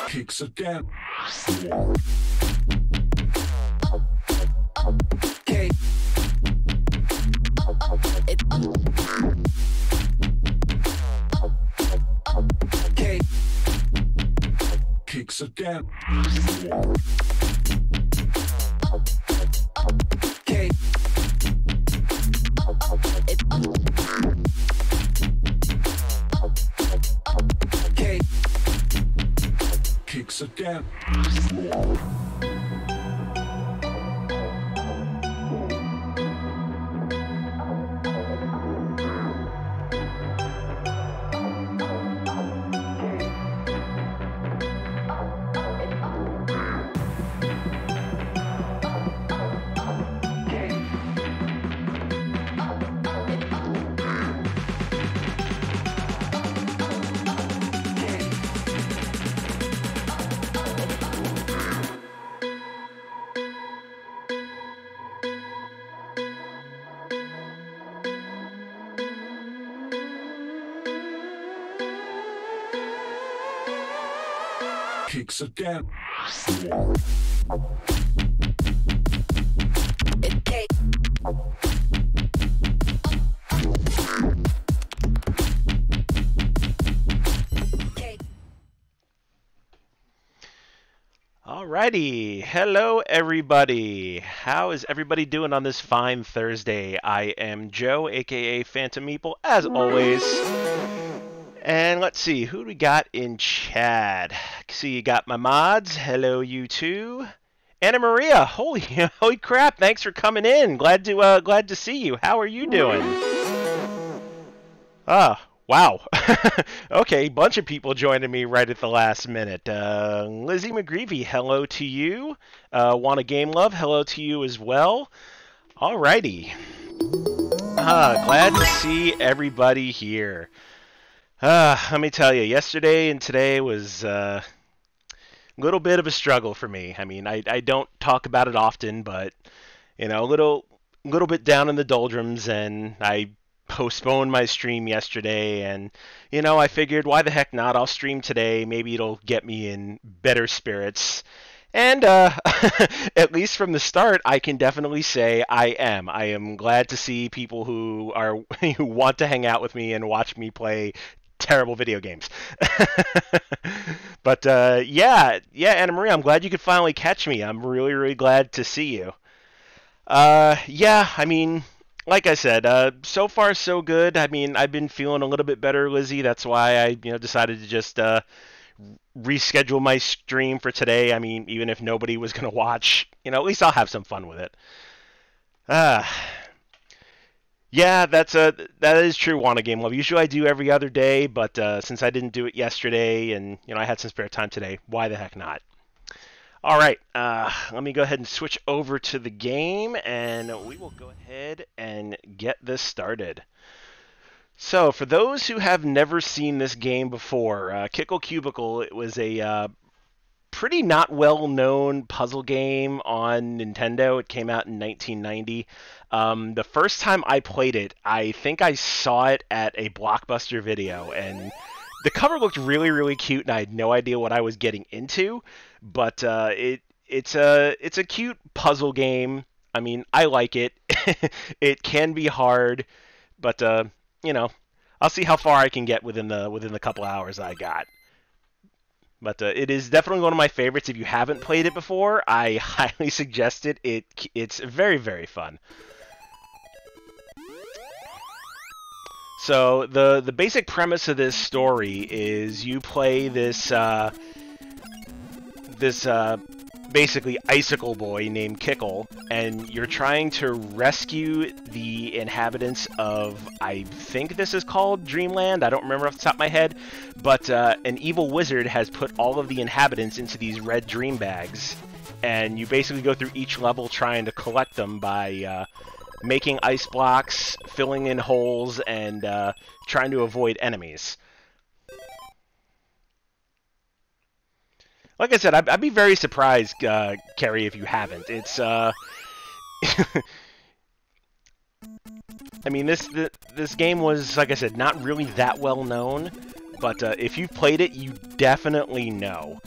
Kicks again. Kicks again. Kicks again. Kicks again. Alrighty, hello everybody. How is everybody doing on this fine Thursday? I am Joe, aka Phantom Meeple, as always. And let's see, who do we got in chat? See, you got my mods. Hello, you two. Anna Maria, holy crap! Thanks for coming in. Glad to see you. How are you doing? Wow. Okay, bunch of people joining me right at the last minute. Lizzie McGreevy, hello to you. Want a Game Love, hello to you as well. Alrighty. Glad to see everybody here. Let me tell you, yesterday and today was a little bit of a struggle for me. I mean, I don't talk about it often, but, you know, a little bit down in the doldrums, and I postponed my stream yesterday, and, you know, I figured, why the heck not? I'll stream today. Maybe it'll get me in better spirits. And at least from the start, I can definitely say I am. I am glad to see people who want to hang out with me and watch me play terrible video games. But yeah, Anna Maria, I'm glad you could finally catch me. I'm really glad to see you. Yeah, I mean, like I said, so far so good. I mean, I've been feeling a little bit better, Lizzie. That's why I, decided to just reschedule my stream for today. I mean, even if nobody was going to watch, at least I'll have some fun with it. Yeah, that is true, Want a Game Love. Usually I do every other day, but since I didn't do it yesterday and, I had some spare time today, why the heck not? All right, let me go ahead and switch over to the game, and we will go ahead and get this started. So, for those who have never seen this game before, Kickle Cubicle, it was a pretty not well-known puzzle game on Nintendo. It came out in 1990. The first time I played it, I think I saw it at a Blockbuster video, and the cover looked really cute, and I had no idea what I was getting into. But it's a cute puzzle game. I mean, I like it. It can be hard, but I'll see how far I can get within the couple hours I got. But it is definitely one of my favorites. If you haven't played it before, I highly suggest it. It's very fun. So the basic premise of this story is you play this this basically icicle boy named Kickle, and you're trying to rescue the inhabitants of, I think this is called Dreamland, I don't remember off the top of my head, but an evil wizard has put all of the inhabitants into these red dream bags, and you basically go through each level trying to collect them by making ice blocks, filling in holes, and trying to avoid enemies. Like I said, I'd be very surprised, Kerry, if you haven't. It's, I mean, this game was, like I said, not really that well known, but if you've played it, you definitely know.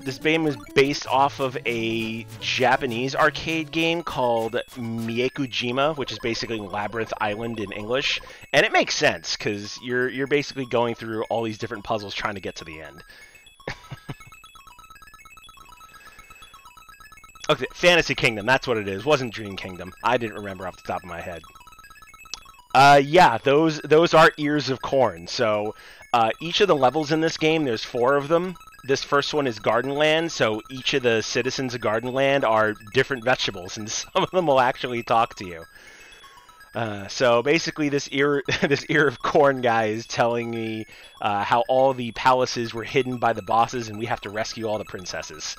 This game was based off of a Japanese arcade game called Miyekujima, which is basically Labyrinth Island in English. And it makes sense, because you're basically going through all these different puzzles trying to get to the end. Okay, Fantasy Kingdom, that's what it is. It wasn't Dream Kingdom. I didn't remember off the top of my head. Yeah, those are ears of corn. So each of the levels in this game, there's 4 of them. This first one is Gardenland, so each of the citizens of Gardenland are different vegetables, and some of them will actually talk to you. So basically, this ear of corn guy is telling me how all the palaces were hidden by the bosses, and we have to rescue all the princesses.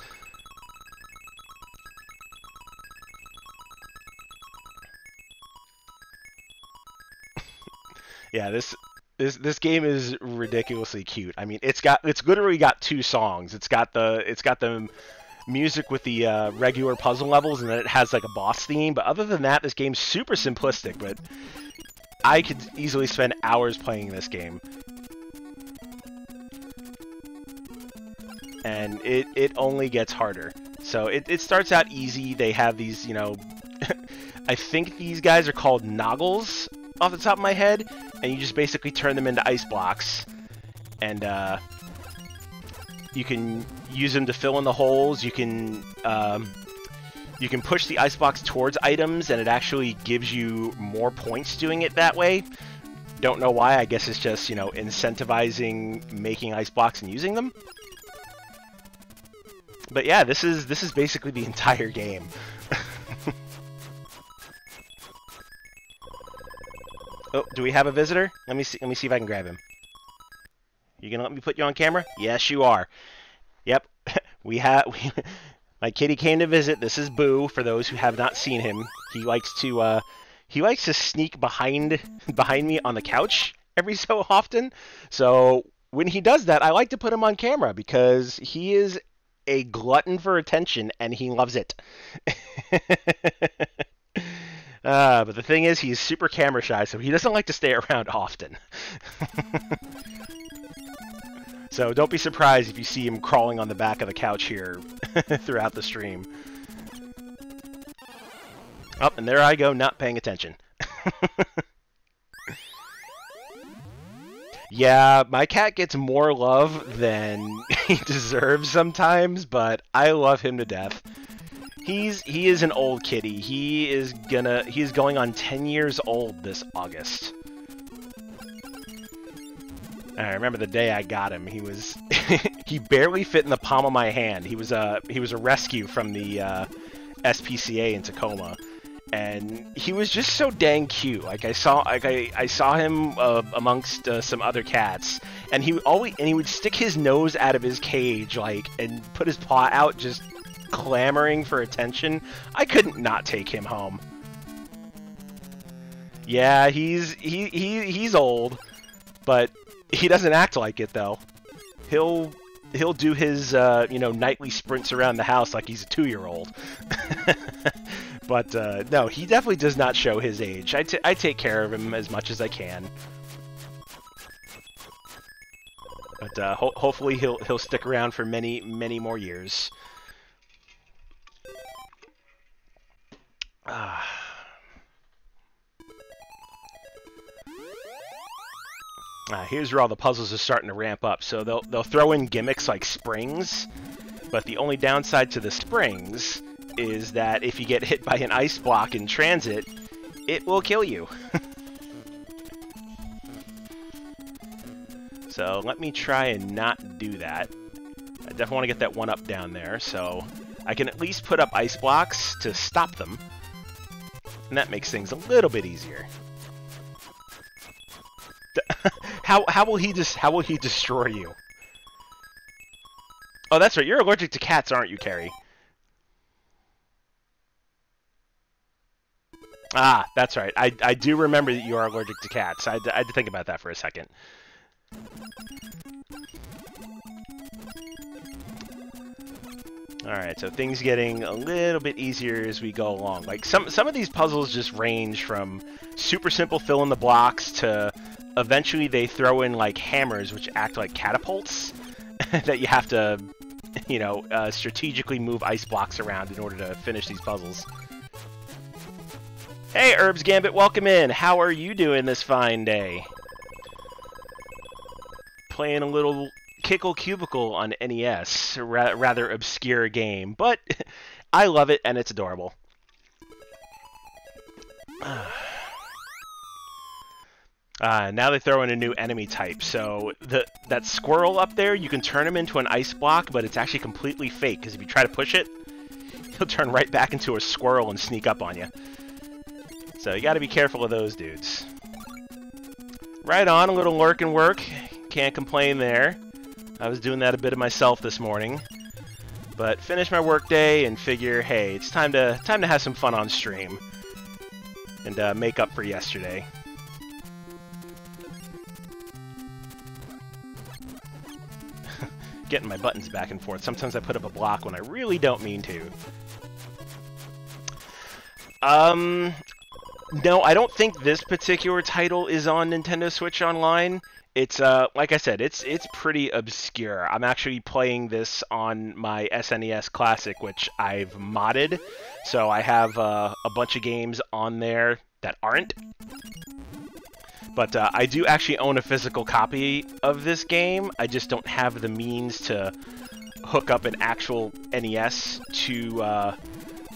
Yeah, This game is ridiculously cute. I mean, it's literally got 2 songs. It's got the music with the regular puzzle levels, and then it has like a boss theme. But other than that, this game's super simplistic. But I could easily spend hours playing this game, and it only gets harder. So it starts out easy. They have these, you know, I think these guys are called Noggles off the top of my head. And you just basically turn them into ice blocks, and you can use them to fill in the holes. You can push the ice blocks towards items, and it actually gives you more points doing it that way. Don't know why. I guess it's just, you know, incentivizing making ice blocks and using them. But yeah, this is basically the entire game. Oh, do we have a visitor? Let me see if I can grab him. You gonna let me put you on camera? Yes, you are. Yep. My kitty came to visit. This is Boo, for those who have not seen him. He likes to sneak behind me on the couch every so often. So when he does that, I like to put him on camera because he is a glutton for attention and he loves it. But the thing is, he's super camera shy, so he doesn't like to stay around often. So don't be surprised if you see him crawling on the back of the couch here throughout the stream. Oh, and there I go, not paying attention. Yeah, my cat gets more love than he deserves sometimes, but I love him to death. He is an old kitty. He's going on 10 years old this August. I remember the day I got him. He was he barely fit in the palm of my hand. He was a rescue from the SPCA in Tacoma, and he was just so dang cute. Like I saw him amongst some other cats, and he would stick his nose out of his cage and put his paw out, just clamoring for attention. I couldn't not take him home. Yeah, he's old, but he doesn't act like it though. He'll do his nightly sprints around the house like he's a 2-year-old. But no, he definitely does not show his age. I take care of him as much as I can. But hopefully he'll stick around for many more years. Here's where all the puzzles are starting to ramp up. So they'll throw in gimmicks like springs, but the only downside to the springs is that if you get hit by an ice block in transit, it will kill you. So let me try and not do that. I definitely want to get that one up down there, so I can at least put up ice blocks to stop them. And that makes things a little bit easier. How will he destroy you? Oh, that's right. You're allergic to cats, aren't you, Carrie? Ah, that's right. I do remember that you are allergic to cats. I had to think about that for a second. Alright, so things getting a little bit easier as we go along. Like, some of these puzzles just range from super simple fill in the blocks to eventually they throw in, like, hammers which act like catapults that you have to, you know, strategically move ice blocks around in order to finish these puzzles. Hey, Herbs Gambit, welcome in. How are you doing this fine day? Playing a little Kickle Cubicle on NES, rather obscure game, but I love it and it's adorable. Now they throw in a new enemy type, so that squirrel up there, you can turn him into an ice block, but it's actually completely fake, because if you try to push it, he'll turn right back into a squirrel and sneak up on you. So you gotta be careful of those dudes. Right on, a little lurk and work. Can't complain there. I was doing that a bit of myself this morning. But finish my work day and figure, hey, it's time to have some fun on stream. And make up for yesterday. Getting my buttons back and forth. Sometimes I put up a block when I really don't mean to. No, I don't think this particular title is on Nintendo Switch Online. It's, like I said, it's pretty obscure. I'm actually playing this on my SNES Classic, which I've modded. So I have a bunch of games on there that aren't. But I do actually own a physical copy of this game. I just don't have the means to hook up an actual NES to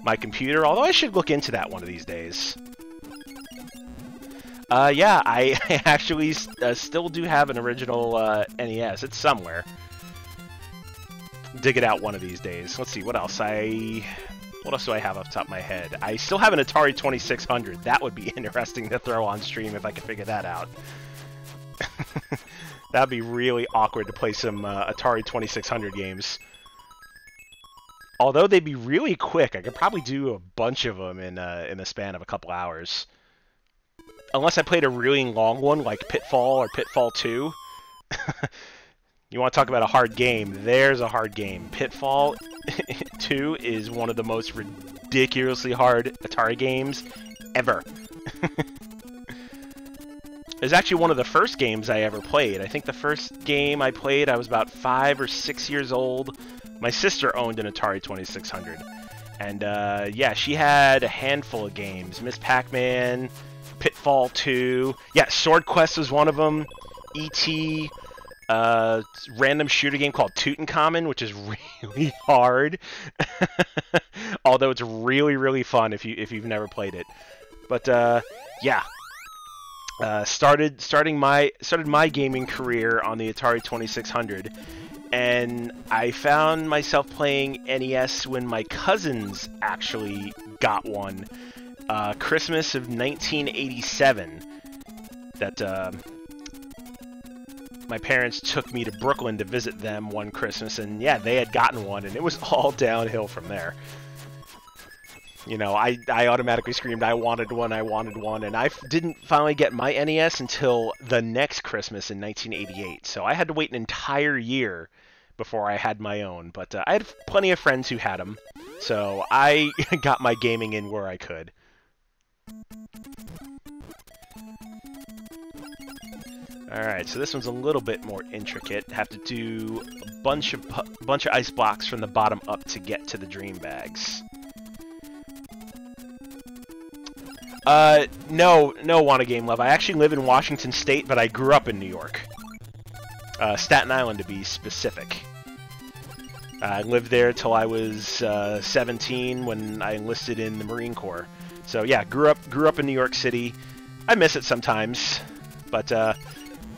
my computer, although I should look into that one of these days. Yeah, I actually still do have an original NES. It's somewhere. Dig it out one of these days. Let's see, what else? What else do I have off the top of my head? I still have an Atari 2600. That would be interesting to throw on stream if I could figure that out. That'd be really awkward to play some Atari 2600 games. Although they'd be really quick. I could probably do a bunch of them in the span of a couple hours. Unless I played a really long one, like Pitfall or Pitfall 2. You want to talk about a hard game? There's a hard game. Pitfall 2 is one of the most ridiculously hard Atari games ever. It's actually one of the first games I ever played. I think the first game I played, I was about 5 or 6 years old. My sister owned an Atari 2600. And, yeah, she had a handful of games. Miss Pac-Man, Pitfall 2. Yeah, Sword Quest was one of them. E.T., random shooter game called Tutankhamun, which is really hard. Although it's really, really fun if you've never played it. But, yeah. Started my gaming career on the Atari 2600. And I found myself playing NES when my cousins actually got one. Christmas of 1987. That my parents took me to Brooklyn to visit them one Christmas, and yeah, they had gotten one, and it was all downhill from there. You know, I automatically screamed, I wanted one, and I didn't finally get my NES until the next Christmas in 1988, so I had to wait an entire year before I had my own, but I had plenty of friends who had them, so I got my gaming in where I could. Alright, so this one's a little bit more intricate. Have to do a bunch of ice blocks from the bottom up to get to the dream bags. No, Wanna Game Love. I actually live in Washington State, but I grew up in New York. Staten Island, to be specific. I lived there till I was 17 when I enlisted in the Marine Corps. So yeah, grew up in New York City. I miss it sometimes, but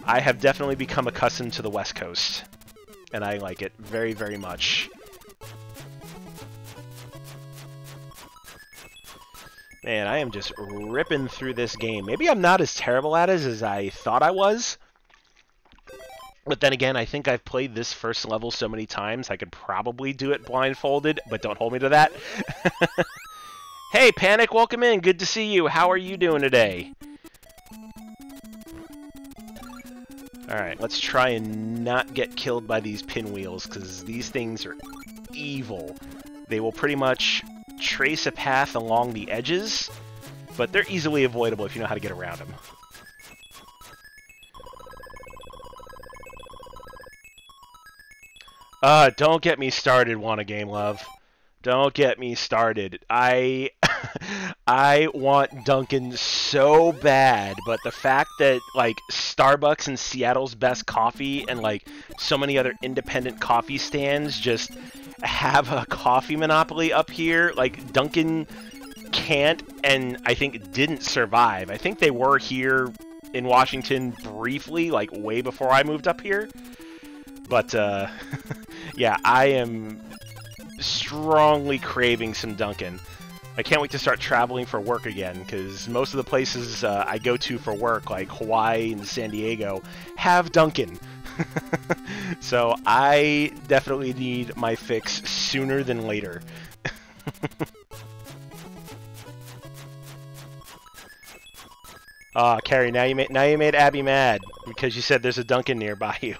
I have definitely become accustomed to the West Coast. and I like it very, very much. Man, I am just ripping through this game. Maybe I'm not as terrible at it as I thought I was. But then again, I think I've played this first level so many times, I could probably do it blindfolded, but don't hold me to that. Hey, Panic, welcome in. Good to see you. How are you doing today? Alright, let's try and not get killed by these pinwheels, because these things are evil. They will pretty much trace a path along the edges, but they're easily avoidable if you know how to get around them. Don't get me started, Wanna Game Love. Don't get me started. I want Dunkin' so bad, but the fact that, like, Starbucks and Seattle's Best Coffee and, like, so many other independent coffee stands just have a coffee monopoly up here, like, Dunkin' can't, and I think didn't survive. I think they were here in Washington briefly, like, way before I moved up here. But, yeah, I am strongly craving some Dunkin'. I can't wait to start traveling for work again, because most of the places I go to for work, like Hawaii and San Diego, have Dunkin'. So I definitely need my fix sooner than later. Ah, Carrie, now you made Abby mad because you said there's a Dunkin' nearby you.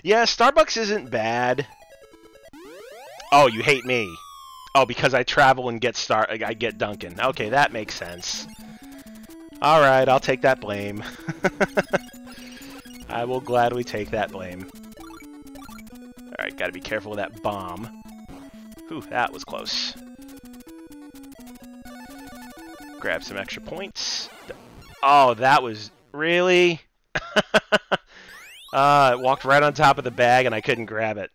Yeah, Starbucks isn't bad. Oh, you hate me. Oh, because I travel and I get Dunkin'. Okay, that makes sense. All right, I'll take that blame. I will gladly take that blame. All right, gotta be careful with that bomb. Whew, that was close. Grab some extra points. Oh, that was... Really? It walked right on top of the bag and I couldn't grab it.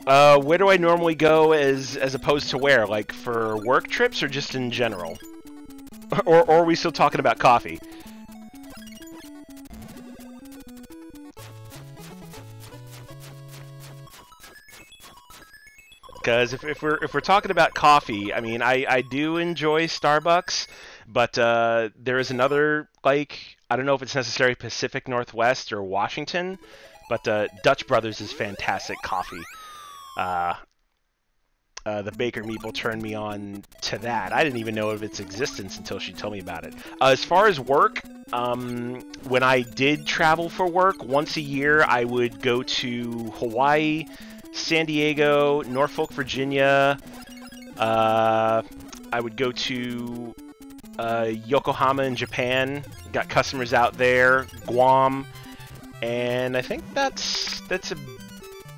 Where do I normally go as opposed to where? Like for work trips or just in general? Or are we still talking about coffee? Because if we're talking about coffee, I mean, I do enjoy Starbucks, but there is another, like, I don't know if it's necessarily Pacific Northwest or Washington, but Dutch Brothers is fantastic coffee. The Baker Meeple turned me on to that. I didn't even know of its existence until she told me about it. As far as work, when I did travel for work, once a year I would go to Hawaii, San Diego, Norfolk, Virginia. I would go to Yokohama in Japan. Got customers out there. Guam, and I think that's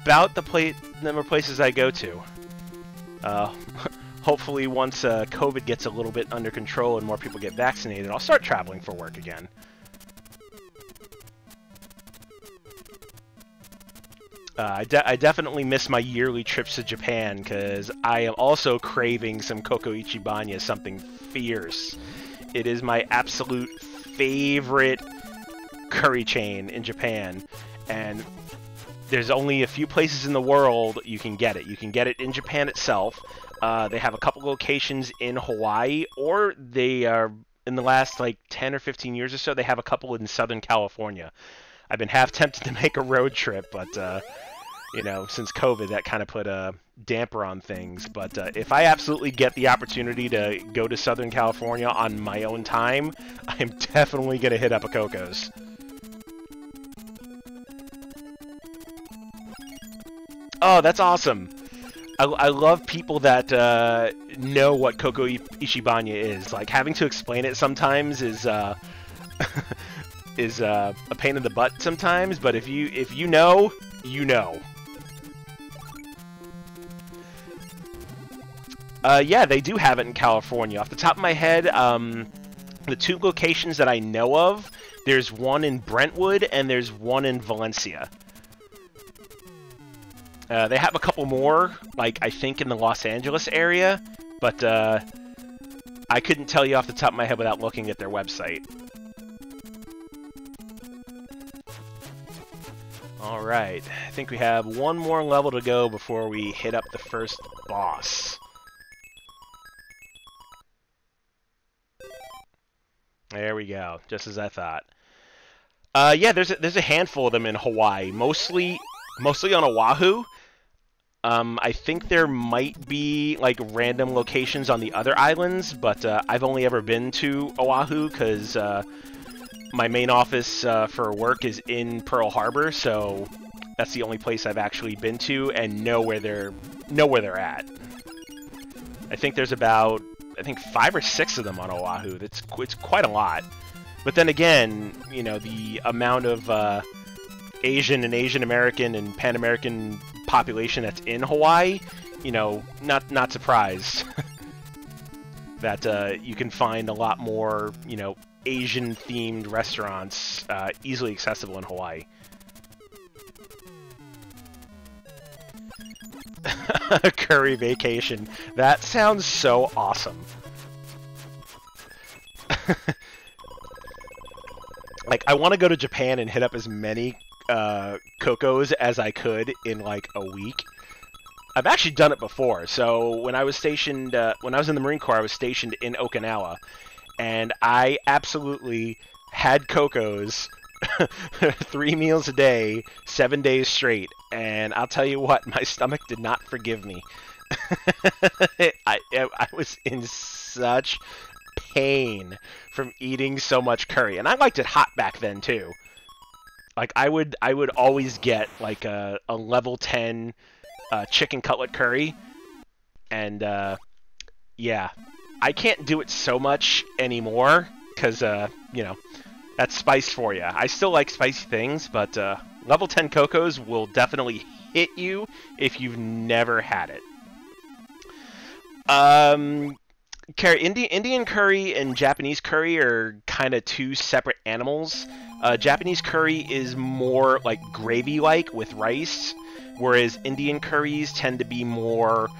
about the number of places I go to. Hopefully, once COVID gets a little bit under control and more people get vaccinated, I'll start traveling for work again. I definitely miss my yearly trips to Japan, because I am also craving some Koko Ichibanya, something fierce. It is my absolute favorite curry chain in Japan, and there's only a few places in the world you can get it. You can get it in Japan itself. They have a couple locations in Hawaii, or they are, in the last like 10 or 15 years or so, they have a couple in Southern California. I've been half tempted to make a road trip, but, you know, since COVID, that kind of put a damper on things. But if I absolutely get the opportunity to go to Southern California on my own time, I'm definitely going to hit up a Coco's. Oh, that's awesome. I love people that know what Koko Ichibanya is. Like, having to explain it sometimes is is a pain in the butt sometimes, but if you know, you know. Yeah, they do have it in California. Off the top of my head, the two locations that I know of, there's one in Brentwood and there's one in Valencia. They have a couple more, like I think in the Los Angeles area, but I couldn't tell you off the top of my head without looking at their website. Alright, I think we have one more level to go before we hit up the first boss. There we go, just as I thought. Yeah, there's a handful of them in Hawaii, mostly on Oahu. I think there might be like random locations on the other islands, but I've only ever been to Oahu because my main office for work is in Pearl Harbor, so that's the only place I've actually been to and know where they're at. I think there's about 5 or 6 of them on Oahu. It's quite a lot. But then again, you know, the amount of Asian and Asian American and Pan American population that's in Hawaii, you know, not surprised that you can find a lot more, you know, Asian themed restaurants easily accessible in Hawaii. Curry vacation. That sounds so awesome. Like, I want to go to Japan and hit up as many Cocos as I could in like a week. I've actually done it before. So when I was stationed, when I was in the Marine Corps, I was stationed in Okinawa, and I absolutely had Cocos 3 meals a day, 7 days straight. And I'll tell you what, my stomach did not forgive me. I was in such pain from eating so much curry, and I liked it hot back then too. Like I would always get like a level 10 chicken cutlet curry, and yeah, I can't do it so much anymore because you know, that's spice for you. I still like spicy things, but level 10 Cocos will definitely hit you if you've never had it. Indian curry and Japanese curry are kind of two separate animals. Japanese curry is more like gravy-like with rice, whereas Indian curries tend to be more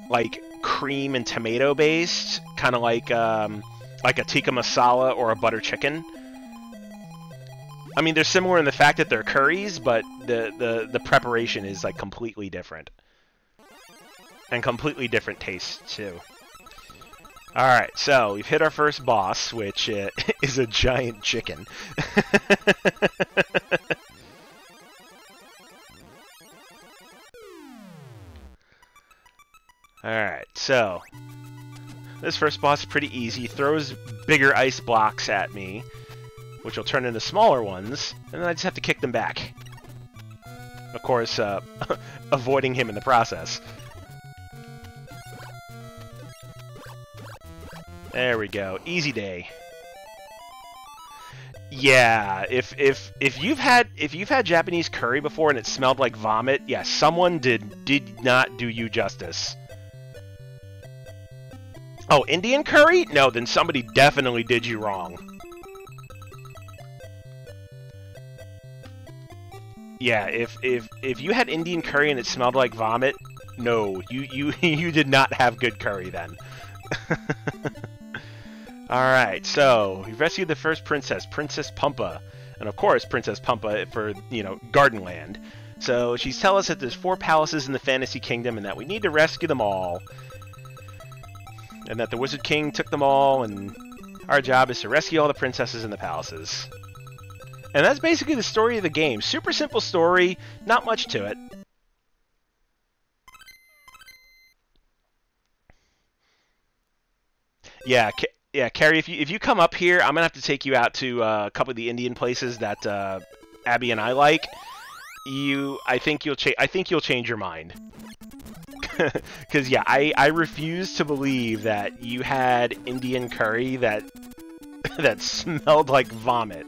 like cream and tomato-based, kind of like a tikka masala or a butter chicken. I mean, they're similar in the fact that they're curries, but the preparation is like completely different. And completely different tastes, too. Alright, so we've hit our first boss, which is a giant chicken. Alright, so this first boss is pretty easy. He throws bigger ice blocks at me, which will turn into smaller ones, and then I just have to kick them back. Of course, avoiding him in the process. There we go. Easy day. Yeah, if you've had Japanese curry before and it smelled like vomit, yeah, someone did not do you justice. Oh, Indian curry? No, then somebody definitely did you wrong. Yeah, if you had Indian curry and it smelled like vomit, no, you did not have good curry then. Alright, so we've rescued the first princess, Princess Pumpa. And of course, Princess Pumpa for, you know, Gardenland. So she's telling us that there's 4 palaces in the Fantasy Kingdom and that we need to rescue them all. And that the Wizard King took them all, and our job is to rescue all the princesses in the palaces. And that's basically the story of the game. Super simple story, not much to it. Yeah, Carrie, if you come up here, I'm gonna have to take you out to a couple of the Indian places that Abby and I like. I think you'll change your mind. Because yeah, I refuse to believe that you had Indian curry that smelled like vomit.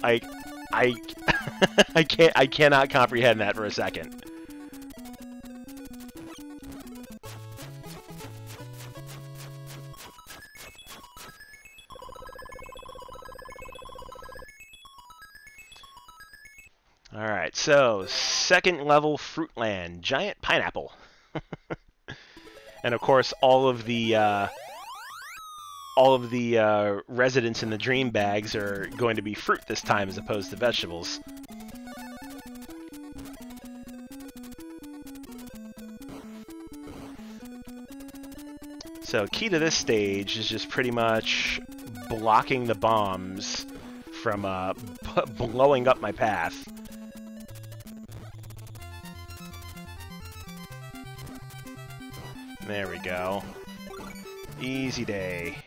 I cannot comprehend that for a second. Alright, so second level Fruitland, giant pineapple. And of course, all of the residents in the dream bags are going to be fruit this time as opposed to vegetables. So key to this stage is just pretty much blocking the bombs from blowing up my path. There we go. Easy day.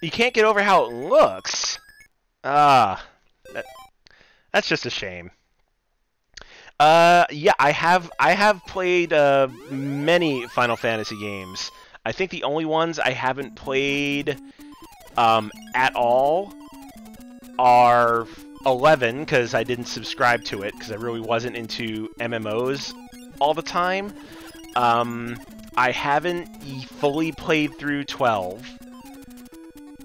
You can't get over how it looks. Ah, that's just a shame. Yeah, I have played many Final Fantasy games. I think the only ones I haven't played at all are 11, because I didn't subscribe to it, because I really wasn't into MMOs all the time. I haven't fully played through 12,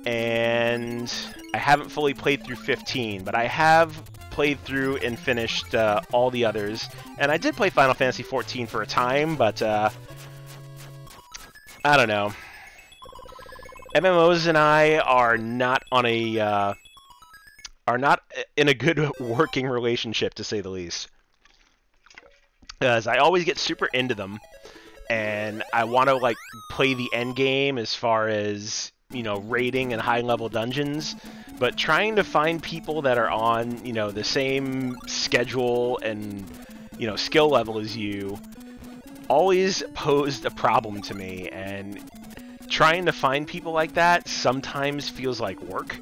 and I haven't fully played through 15, but I have played through and finished all the others. And I did play Final Fantasy 14 for a time, but I don't know. MMOs and I are not on a are not in a good working relationship, to say the least. Because I always get super into them, and I want to like play the end game as far as, you know, raiding and high level dungeons, but trying to find people that are on, you know, the same schedule and, you know, skill level as you always posed a problem to me, and trying to find people like that sometimes feels like work.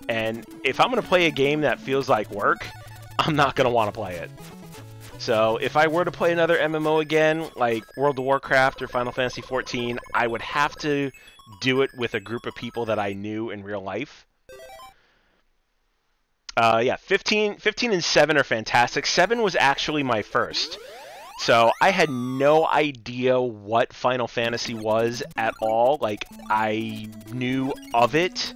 And if I'm going to play a game that feels like work, I'm not going to want to play it. So if I were to play another MMO again, like World of Warcraft or Final Fantasy 14, I would have to do it with a group of people that I knew in real life. Yeah, 15 and 7 are fantastic. 7 was actually my first. So I had no idea what Final Fantasy was at all. Like, I knew of it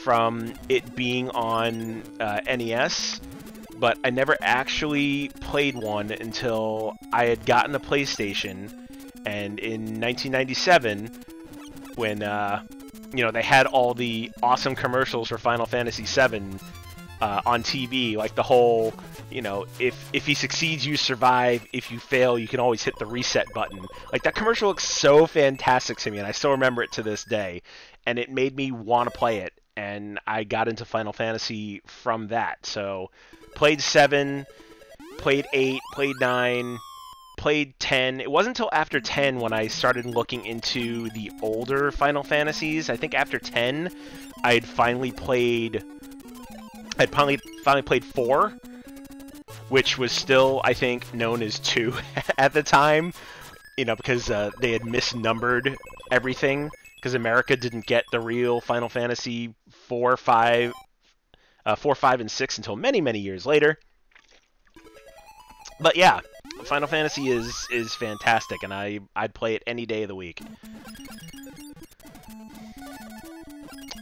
from it being on NES, but I never actually played one until I had gotten a PlayStation. And in 1997, when you know, they had all the awesome commercials for Final Fantasy VII on TV, like the whole, you know, if he succeeds, you survive. If you fail, you can always hit the reset button. Like, that commercial looks so fantastic to me, and I still remember it to this day. And it made me want to play it, and I got into Final Fantasy from that. So, played 7, played 8, played 9, played 10. It wasn't until after 10 when I started looking into the older Final Fantasies. I think after 10, I'd finally played 4, which was still, I think, known as 2 at the time, you know, because they had misnumbered everything, because America didn't get the real Final Fantasy 4, 5, and 6 until many, many years later. But yeah, Final Fantasy is fantastic, and I'd play it any day of the week.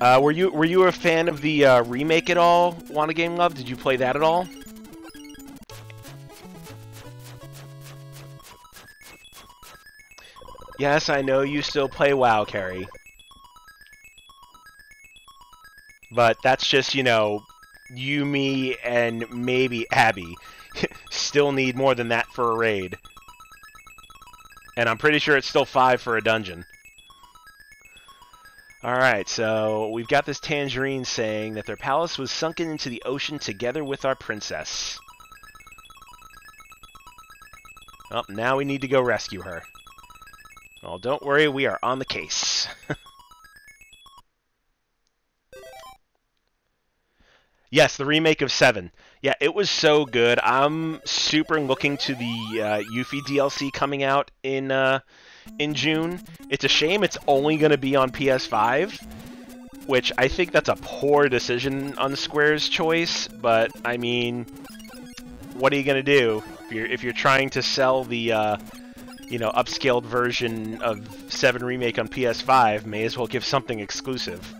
Were you a fan of the remake at all, Wanna Game Love? Did you play that at all? Yes, I know you still play WoW, Carrie. But that's just, you know, you, me, and maybe Abby. Still need more than that for a raid. And I'm pretty sure it's still 5 for a dungeon. Alright, so we've got this Tangerine saying that their palace was sunken into the ocean together with our princess. Oh, now we need to go rescue her. Well, don't worry, we are on the case. Yes, the remake of 7. Yeah, it was so good. I'm super looking to the Yuffie DLC coming out in June. It's a shame it's only going to be on PS5, which I think that's a poor decision on Square's choice, but I mean, what are you going to do if you're trying to sell the you know, upscaled version of 7 Remake on PS5? May as well give something exclusive.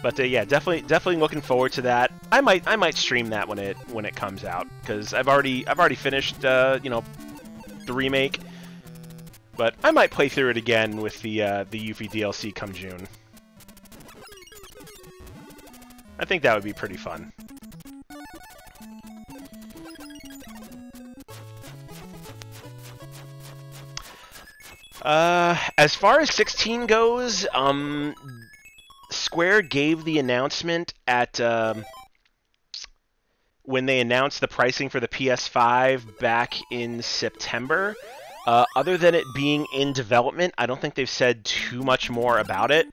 But yeah, definitely looking forward to that. I might stream that when it comes out, because I've already finished you know, the remake. But I might play through it again with the Yuffie DLC come June. I think that would be pretty fun. As far as 16 goes, Square gave the announcement at when they announced the pricing for the PS5 back in September. Other than it being in development, I don't think they've said too much more about it.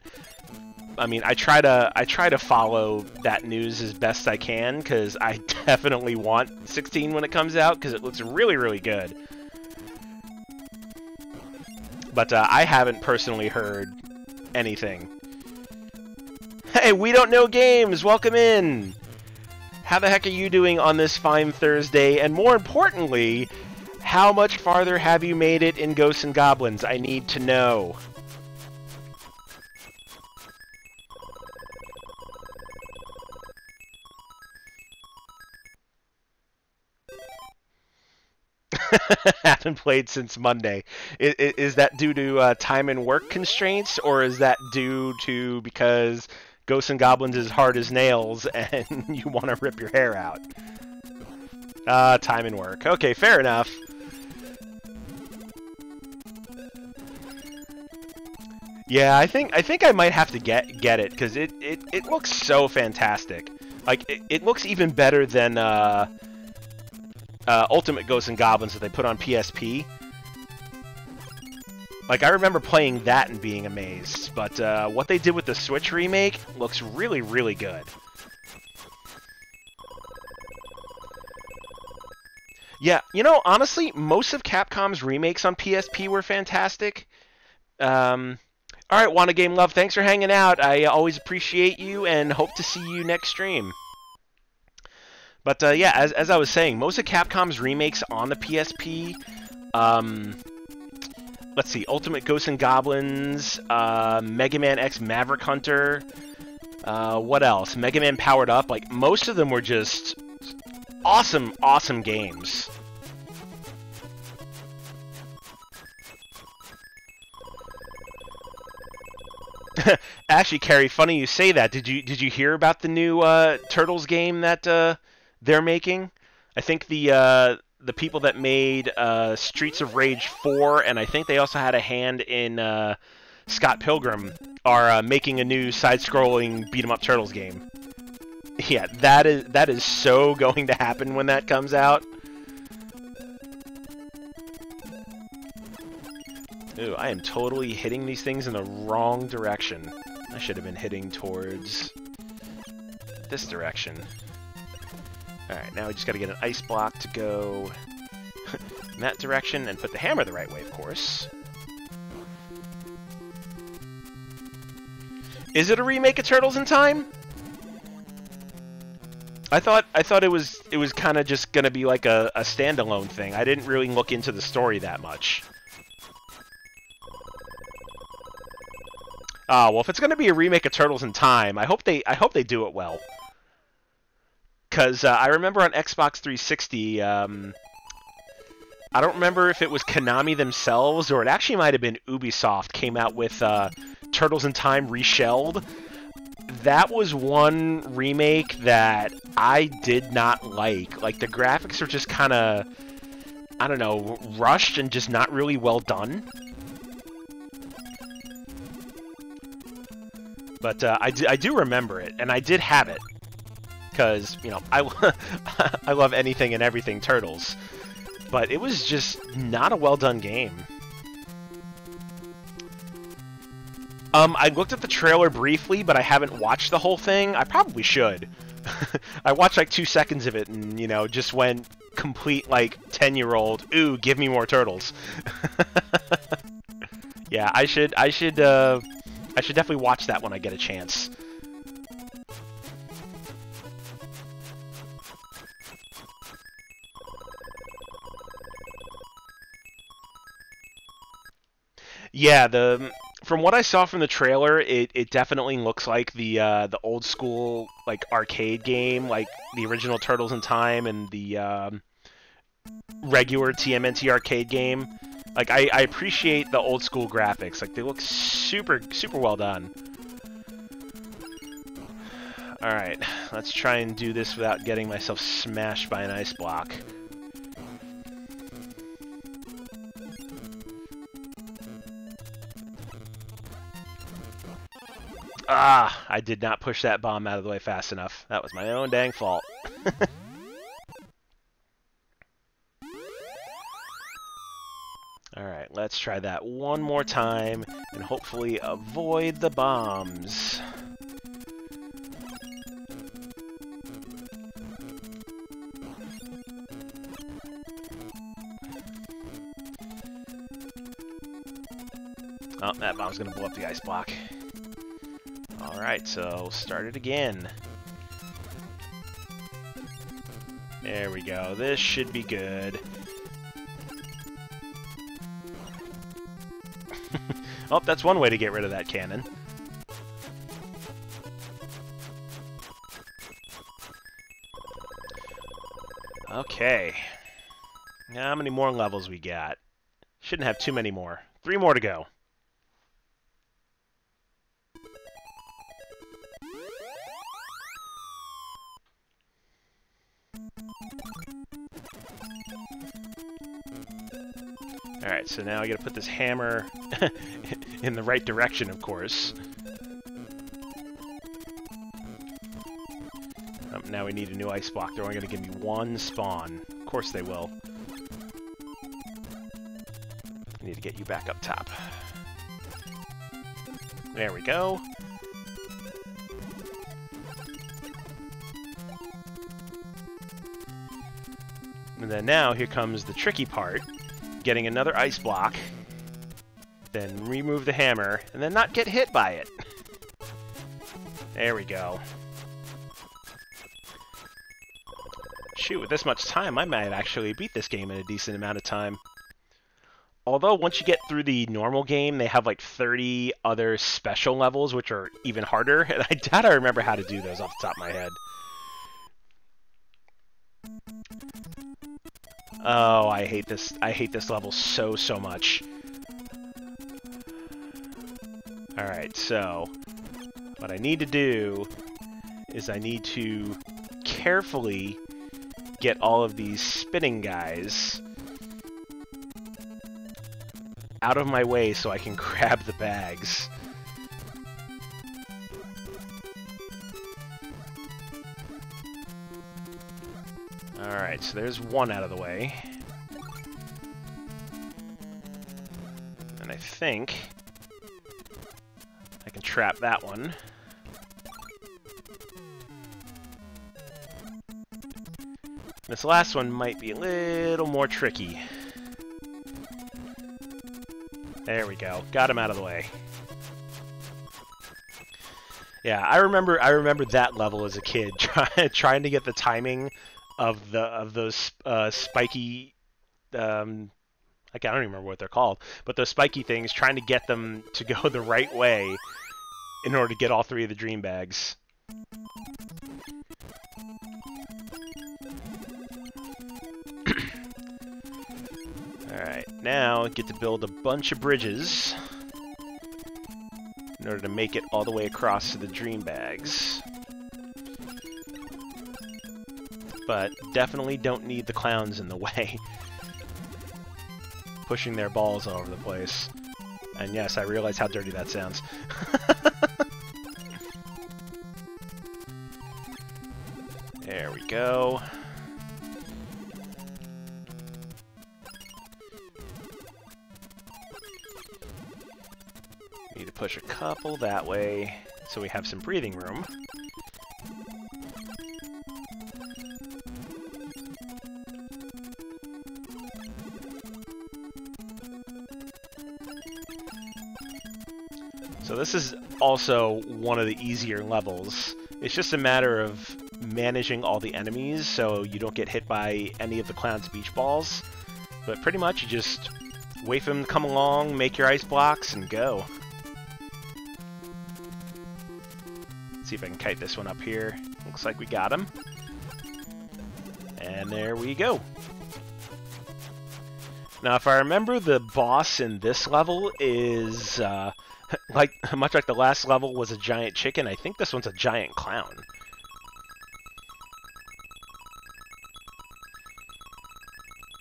I mean, I try to follow that news as best I can, because I definitely want 16 when it comes out, because it looks really, really good. But I haven't personally heard anything. Hey, We Don't Know Games, welcome in! How the heck are you doing on this fine Thursday? And more importantly, how much farther have you made it in Ghosts and Goblins? I need to know. Haven't played since Monday. Is that due to time and work constraints, or is that due to because Ghosts and Goblins is hard as nails and you want to rip your hair out? Time and work. Okay, fair enough. Yeah, I think I might have to get it, because it looks so fantastic. Like it looks even better than Ultimate Ghosts and Goblins that they put on PSP. Like, I remember playing that and being amazed, but what they did with the Switch remake looks really, really good. Yeah, you know, honestly, most of Capcom's remakes on PSP were fantastic. Alright, Wanna Game Love, thanks for hanging out. I always appreciate you and hope to see you next stream. But yeah, as I was saying, most of Capcom's remakes on the PSP, let's see, Ultimate Ghosts and Goblins, Mega Man X Maverick Hunter, what else? Mega Man Powered Up, like, most of them were just awesome, awesome games. Actually, Carrie, funny you say that. Did you hear about the new Turtles game that they're making? I think the people that made Streets of Rage 4, and I think they also had a hand in Scott Pilgrim, are making a new side-scrolling beat-em-up Turtles game. Yeah, that is so going to happen when that comes out. Ooh, I am totally hitting these things in the wrong direction. I should have been hitting towards this direction. Alright, now we just gotta get an ice block to go in that direction and put the hammer the right way, of course. Is it a remake of Turtles in Time? I thought it was kind of just gonna be like a standalone thing. I didn't really look into the story that much. Well, if it's gonna be a remake of Turtles in Time, I hope they do it well. Because I remember on Xbox 360, I don't remember if it was Konami themselves or it actually might have been Ubisoft came out with Turtles in Time Reshelled. That was one remake that I did not like. Like, the graphics are just kind of, I don't know, rushed and just not really well done. But I do remember it, and I did have it. Because, you know, I love anything and everything Turtles. But it was just not a well-done game. I looked at the trailer briefly, but I haven't watched the whole thing. I probably should. I watched like 2 seconds of it and, you know, just went complete, like, 10-year-old, ooh, give me more Turtles. Yeah, I should definitely watch that when I get a chance. Yeah, from what I saw from the trailer, it definitely looks like the old school like arcade game, like the original Turtles in Time and the regular TMNT arcade game. Like I appreciate the old school graphics. Like they look super well done. All right, let's try and do this without getting myself smashed by an ice block. Ah, I did not push that bomb out of the way fast enough. That was my own dang fault. Alright, let's try that one more time and hopefully avoid the bombs. Oh, that bomb's gonna blow up the ice block. Alright, so start it again. There we go. This should be good. Oh, that's one way to get rid of that cannon. Okay. Now, how many more levels we got? Shouldn't have too many more. 3 more to go. Alright, so now I gotta put this hammer in the right direction, of course. Now we need a new ice block. They're only gonna give me 1 spawn. Of course they will. I need to get you back up top. There we go. And then now, here comes the tricky part. Getting another ice block, then remove the hammer, and then not get hit by it. There we go. Shoot, with this much time, I might actually beat this game in a decent amount of time. Although, once you get through the normal game, they have like 30 other special levels, which are even harder, and I doubt I remember how to do those off the top of my head. Oh, I hate this. I hate this level so much. Alright, so what I need to do is I need to carefully get all of these spinning guys out of my way so I can grab the bags. Alright, so there's one out of the way. And I think I can trap that one. This last one might be a little more tricky. There we go. Got him out of the way. Yeah, I remember that level as a kid, trying to get the timing of those spiky, I don't even remember what they're called, but those spiky things, trying to get them to go the right way in order to get all 3 of the dream bags. Alright, now I get to build a bunch of bridges in order to make it all the way across to the dream bags. But definitely don't need the clowns in the way. Pushing their balls all over the place. And yes, I realize how dirty that sounds. There we go. Need to push a couple that way so we have some breathing room. So this is also one of the easier levels. It's just a matter of managing all the enemies so you don't get hit by any of the clown's beach balls. But pretty much you just wait for them to come along, make your ice blocks, and go. See if I can kite this one up here. Looks like we got him. And there we go. Now, if I remember, the boss in this level is, much like the last level was a giant chicken, I think this one's a giant clown.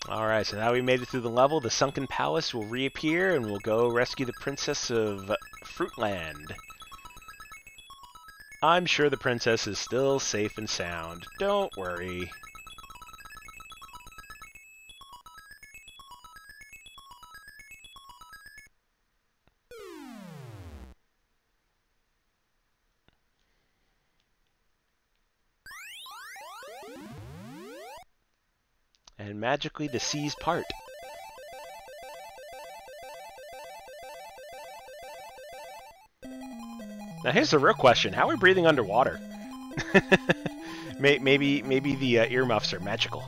Alright, so now we made it through the level. The sunken palace will reappear, and we'll go rescue the princess of Fruitland. I'm sure the princess is still safe and sound. Don't worry. And magically the seas part. Now here's the real question: how are we breathing underwater? maybe the earmuffs are magical.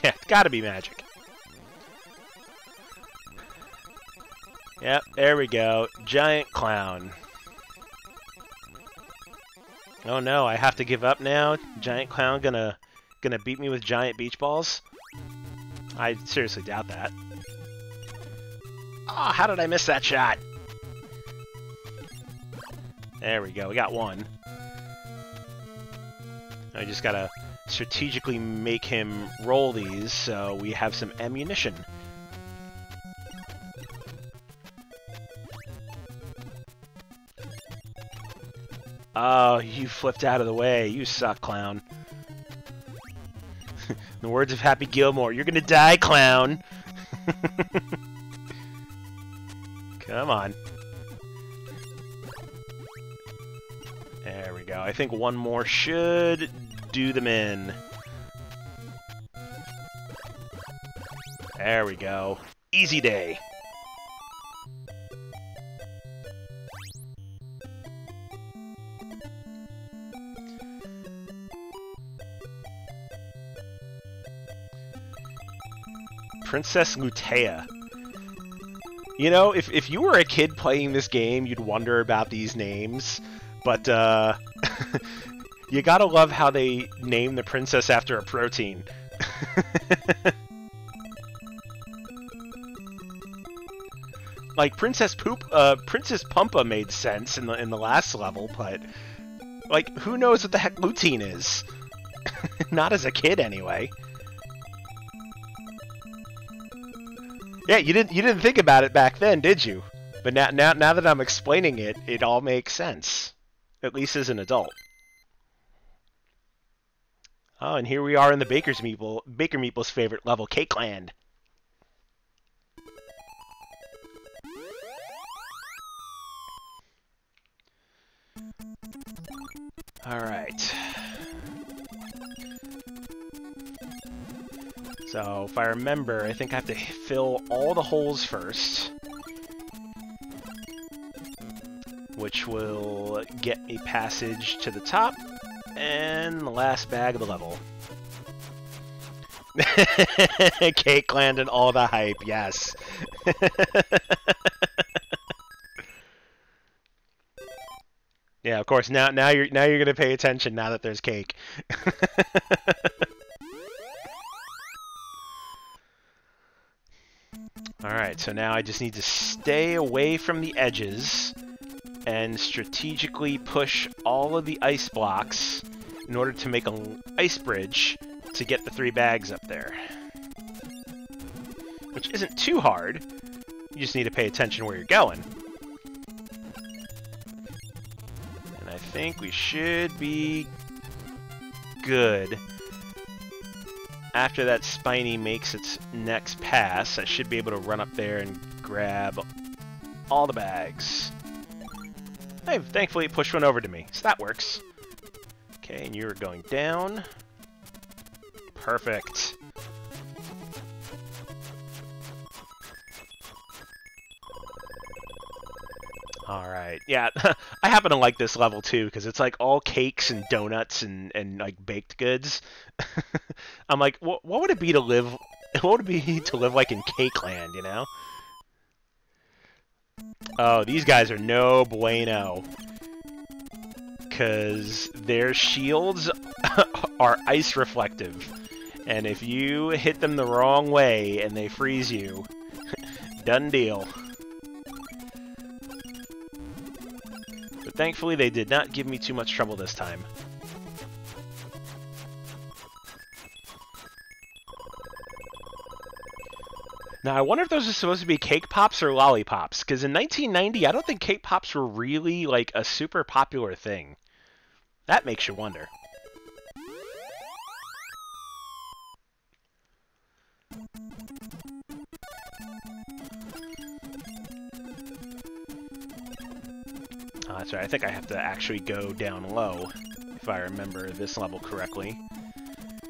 Yeah, it's gotta be magic. Yep, there we go. Giant clown. Oh no, I have to give up now? Giant clown gonna beat me with giant beach balls? I seriously doubt that. Oh, how did I miss that shot? There we go, we got one. I just gotta strategically make him roll these so we have some ammunition. Oh, you flipped out of the way. You suck, clown. In the words of Happy Gilmore, you're gonna die, clown. Come on. There we go. I think one more should do them in. There we go. Easy day. Princess Lutea. You know, if you were a kid playing this game, you'd wonder about these names, but you gotta love how they name the princess after a protein. Like Princess Pumpa made sense in the last level, but like who knows what the heck lutein is? Not as a kid, anyway. Yeah, you didn't think about it back then, did you? But now that I'm explaining it, it all makes sense, at least as an adult. Oh, and here we are in the Baker Meeple's favorite level, Cakeland. All right. So, if I remember, I think I have to fill all the holes first, which will get me passage to the top, and the last bag of the level. Cakeland and all the hype, yes. Yeah, of course, now you're gonna pay attention now that there's cake. Alright, so now I just need to stay away from the edges and strategically push all of the ice blocks in order to make an ice bridge to get the 3 bags up there. Which isn't too hard, you just need to pay attention where you're going. And I think we should be good. After that Spiny makes its next pass, I should be able to run up there and grab all the bags. I've thankfully pushed one over to me, so that works. Okay, and you're going down. Perfect. Alright, yeah, I happen to like this level too, because it's like all cakes and donuts and like baked goods. I'm like, what would it be to live, what would it be to live like in Cakeland, you know? Oh, these guys are no bueno. Because their shields are ice reflective. And if you hit them the wrong way and they freeze you, done deal. But thankfully they did not give me too much trouble this time. Now, I wonder if those are supposed to be cake pops or lollipops, because in 1990, I don't think cake pops were really, like, a super popular thing. That makes you wonder. Oh, that's right, I think I have to actually go down low, if I remember this level correctly.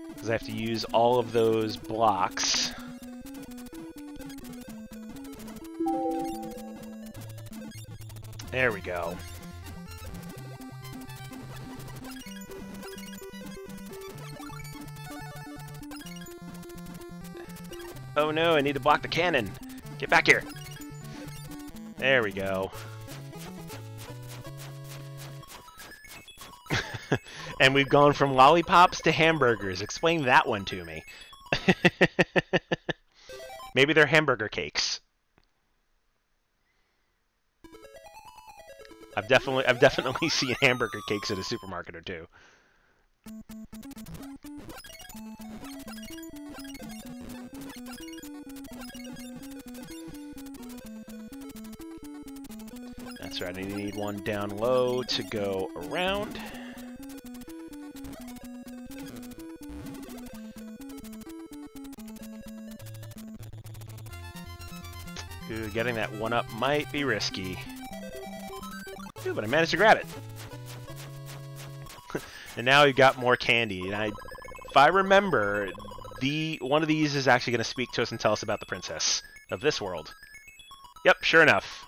Because I have to use all of those blocks. There we go. Oh no, I need to block the cannon. Get back here. There we go. And we've gone from lollipops to hamburgers. Explain that one to me. Maybe they're hamburger cakes. I've definitely seen hamburger cakes at a supermarket or two. That's right, I need one down low to go around. Ooh, getting that one up might be risky. Ooh, but I managed to grab it. And now we've got more candy. And if I remember, one of these is actually going to speak to us and tell us about the princess of this world. Yep, sure enough.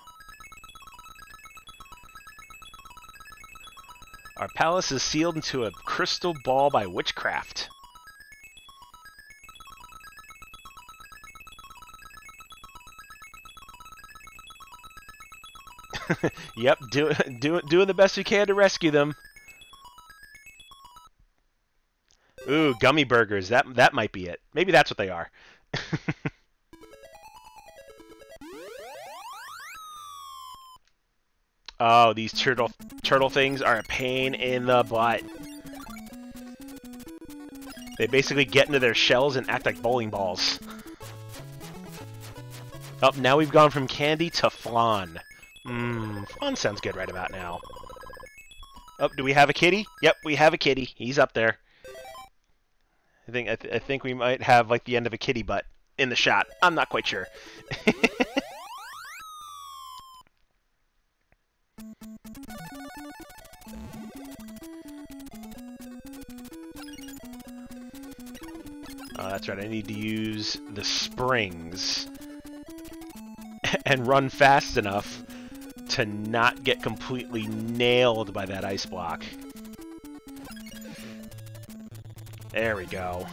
Our palace is sealed into a crystal ball by witchcraft. Yep, doing the best we can to rescue them. Ooh, gummy burgers. That might be it. Maybe that's what they are. Oh, these turtle things are a pain in the butt. They basically get into their shells and act like bowling balls. Oh, now we've gone from candy to flan. Flan sounds good right about now. Oh, do we have a kitty? Yep, we have a kitty. He's up there. I think we might have like the end of a kitty butt in the shot. I'm not quite sure. Oh, that's right. I need to use the springs and run fast enough to not get completely nailed by that ice block. There we go.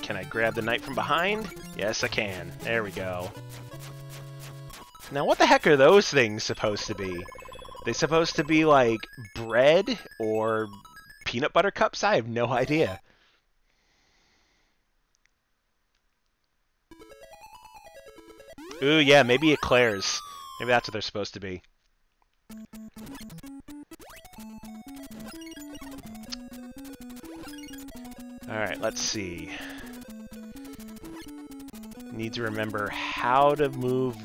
Can I grab the knight from behind? Yes, I can. There we go. Now, what the heck are those things supposed to be? They supposed to be like bread or peanut butter cups? I have no idea. Ooh, yeah, maybe eclairs. Maybe that's what they're supposed to be. Alright, let's see. Need to remember how to move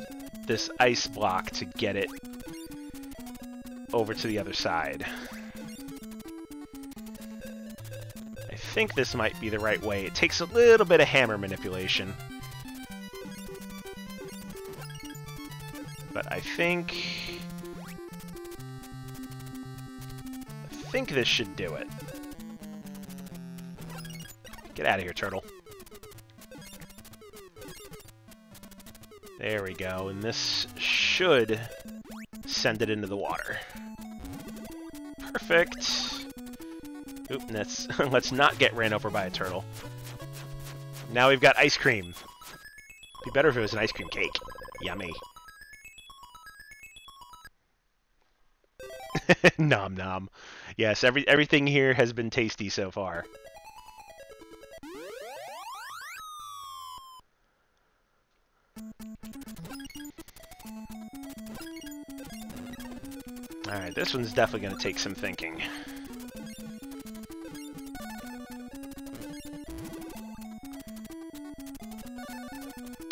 this ice block to get it over to the other side. I think this might be the right way. It takes a little bit of hammer manipulation. But I think this should do it. Get out of here, turtle. There we go, and this should send it into the water. Perfect. Oop, let's not get ran over by a turtle. Now we've got ice cream. Be better if it was an ice cream cake. Yummy. Nom nom. Yes, everything here has been tasty so far. Alright, this one's definitely going to take some thinking.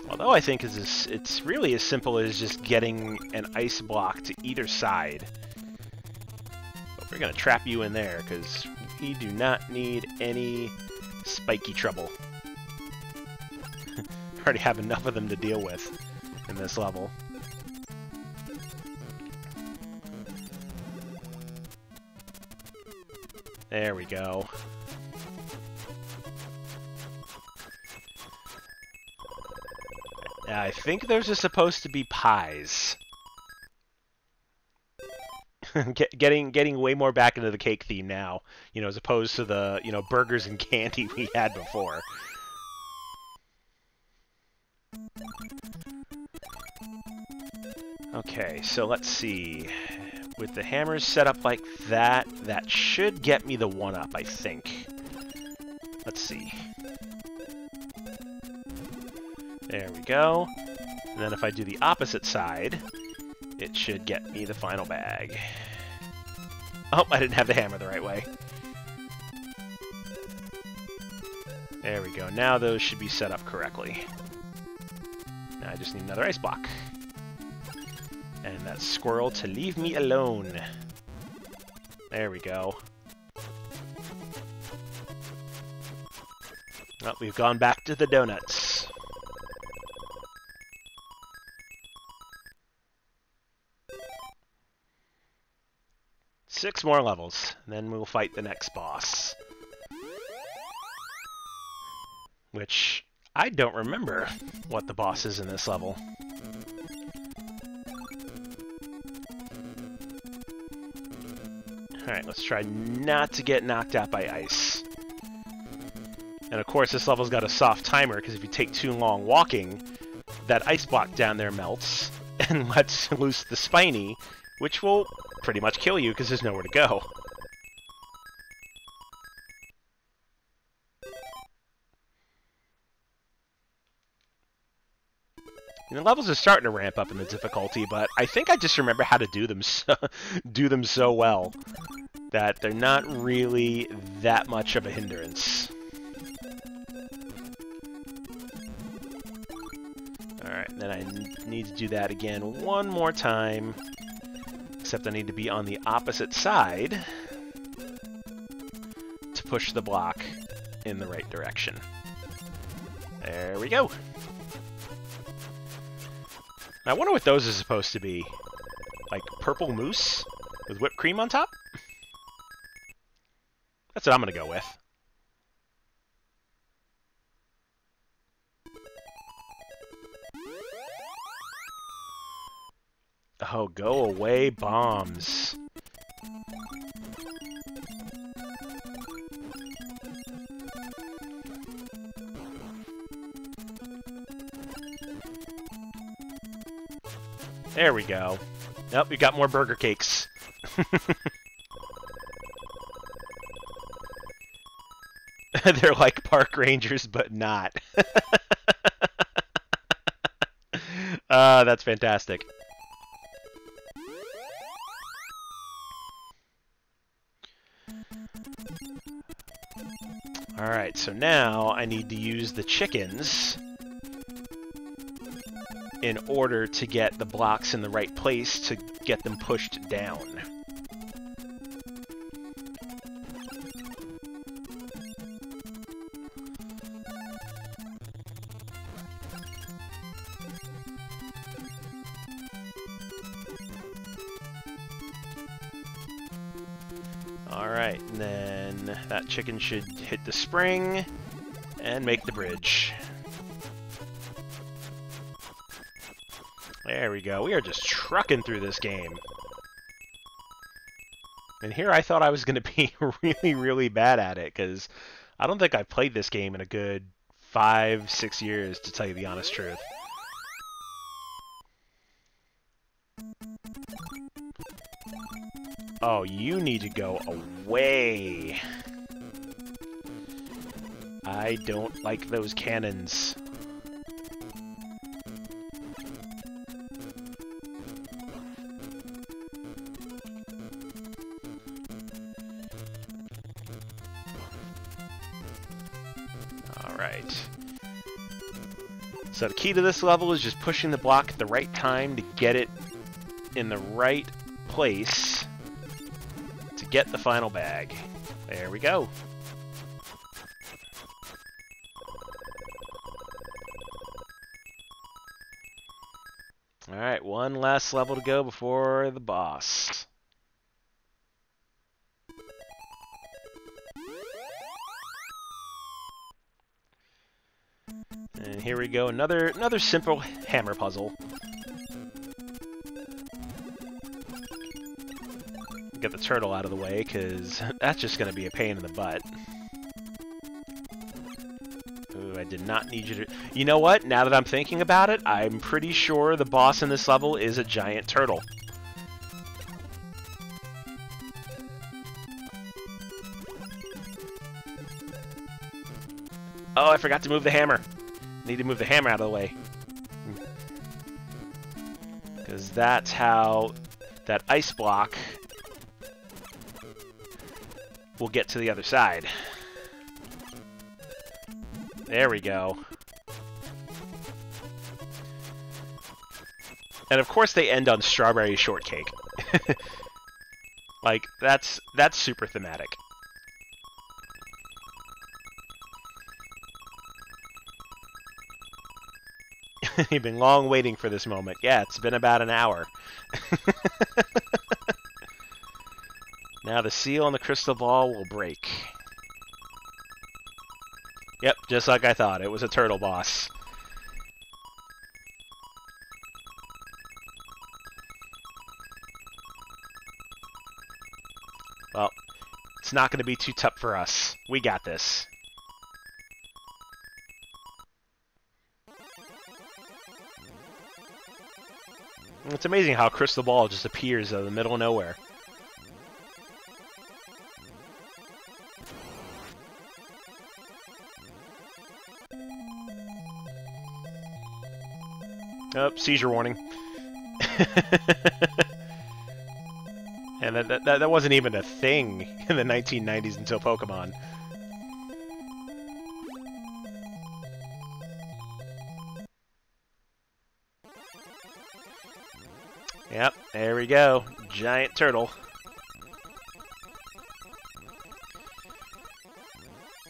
Although I think it's really as simple as just getting an ice block to either side. But we're going to trap you in there, because we do not need any spiky trouble. Already have enough of them to deal with in this level. There we go. I think those are supposed to be pies. getting way more back into the cake theme now, you know, as opposed to the, you know, burgers and candy we had before. Okay, so let's see. With the hammers set up like that, that should get me the 1-up, I think. Let's see. There we go. And then if I do the opposite side, it should get me the final bag. Oh, I didn't have the hammer the right way. There we go. Now those should be set up correctly. Now I just need another ice block. And that squirrel to leave me alone. There we go. Oh, we've gone back to the donuts. Six more levels, and then we'll fight the next boss. Which, I don't remember what the boss is in this level. Alright, let's try not to get knocked out by ice. And of course, this level's got a soft timer, because if you take too long walking, that ice block down there melts and lets loose the spiny, which will pretty much kill you because there's nowhere to go. And the levels are starting to ramp up in the difficulty, but I think I just remember how to do them so well that they're not really that much of a hindrance. Alright, then I need to do that again one more time. Except I need to be on the opposite side to push the block in the right direction. There we go. I wonder what those are supposed to be. Like purple mousse with whipped cream on top? That's what I'm going to go with. Oh, go away, bombs. There we go. Nope, we got more burger cakes. They're like park rangers, but not. That's fantastic. Alright, so now I need to use the chickens in order to get the blocks in the right place to get them pushed down. Alright, and then that chicken should hit the spring and make the bridge. There we go. We are just trucking through this game. And here I thought I was going to be really, really bad at it, because I don't think I've played this game in a good 5, 6 years, to tell you the honest truth. Oh, you need to go away. I don't like those cannons. Alright. So the key to this level is just pushing the block at the right time to get it in the right place to get the final bag. There we go. Alright, one last level to go before the boss. And here we go, another simple hammer puzzle. Get the turtle out of the way, because that's just going to be a pain in the butt. Ooh, I did not need you to... You know what? Now that I'm thinking about it, I'm pretty sure the boss in this level is a giant turtle. Oh, I forgot to move the hammer. Need to move the hammer out of the way. Because that's how that ice block will get to the other side. There we go. And of course they end on strawberry shortcake. Like, that's super thematic. You've been long waiting for this moment. Yeah, it's been about an hour. Now the seal on the crystal ball will break. Yep, just like I thought. It was a turtle boss. Well, it's not going to be too tough for us. We got this. It's amazing how a crystal ball just appears out of the middle of nowhere. Oh, seizure warning. And that wasn't even a thing in the 1990s until Pokemon. Yep, there we go. Giant turtle.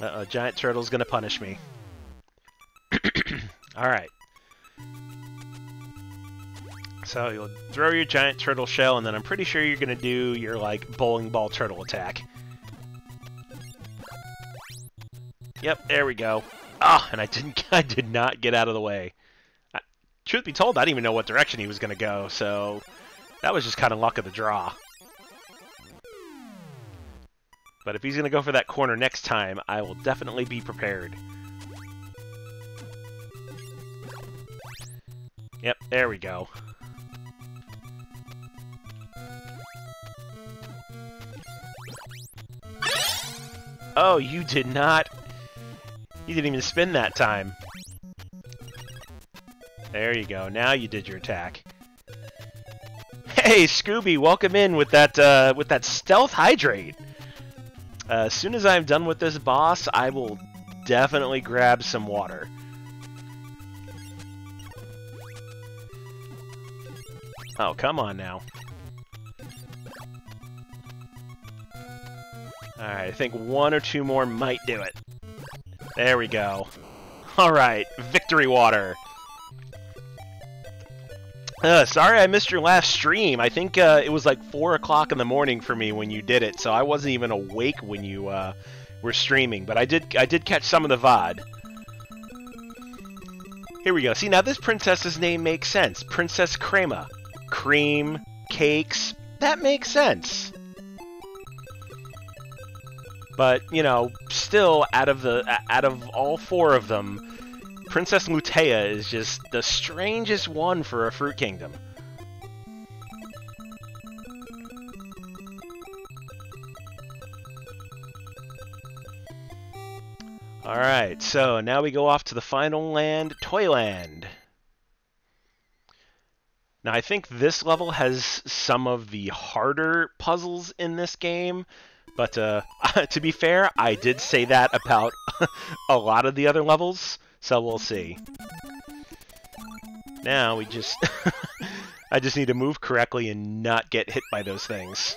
Uh-oh, giant turtle's gonna punish me. Alright. So you'll throw your giant turtle shell, and then I'm pretty sure you're gonna do your, like, bowling ball turtle attack. Yep, there we go. Ah, and I did not get out of the way. Truth be told, I didn't even know what direction he was gonna go, so that was just kind of luck of the draw. But if he's gonna go for that corner next time, I will definitely be prepared. Yep, there we go. Oh, you did not... You didn't even spin that time. There you go. Now you did your attack. Hey, Scooby, welcome in with that stealth hydrate. As soon as I'm done with this boss, I will definitely grab some water. Oh, come on now. Alright, I think one or two more might do it. There we go. Alright, victory water. Sorry I missed your last stream. I think it was like 4 o'clock in the morning for me when you did it, so I wasn't even awake when you were streaming. But I did catch some of the VOD. Here we go. See, now this princess's name makes sense. Princess Crema. Cream, cakes, that makes sense. But, you know, still, out of all four of them, Princess Lutea is just the strangest one for a Fruit Kingdom. Alright, so now we go off to the final land, Toyland. Now, I think this level has some of the harder puzzles in this game, but to be fair, I did say that about a lot of the other levels, so we'll see. Now, I just need to move correctly and not get hit by those things.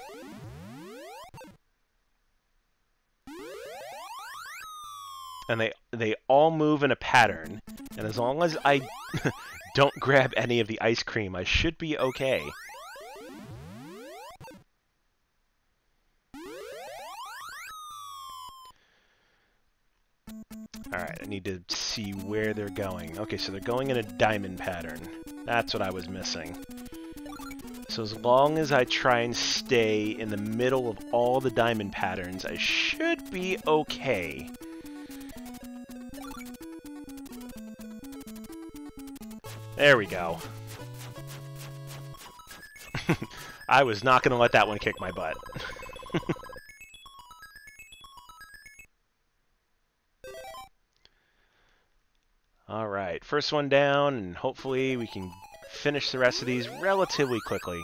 And they all move in a pattern, and as long as I don't grab any of the ice cream, I should be okay. Alright, I need to see where they're going. Okay, so they're going in a diamond pattern. That's what I was missing. So as long as I try and stay in the middle of all the diamond patterns, I should be okay. There we go. I was not going to let that one kick my butt. Alright, first one down, and hopefully we can finish the rest of these relatively quickly.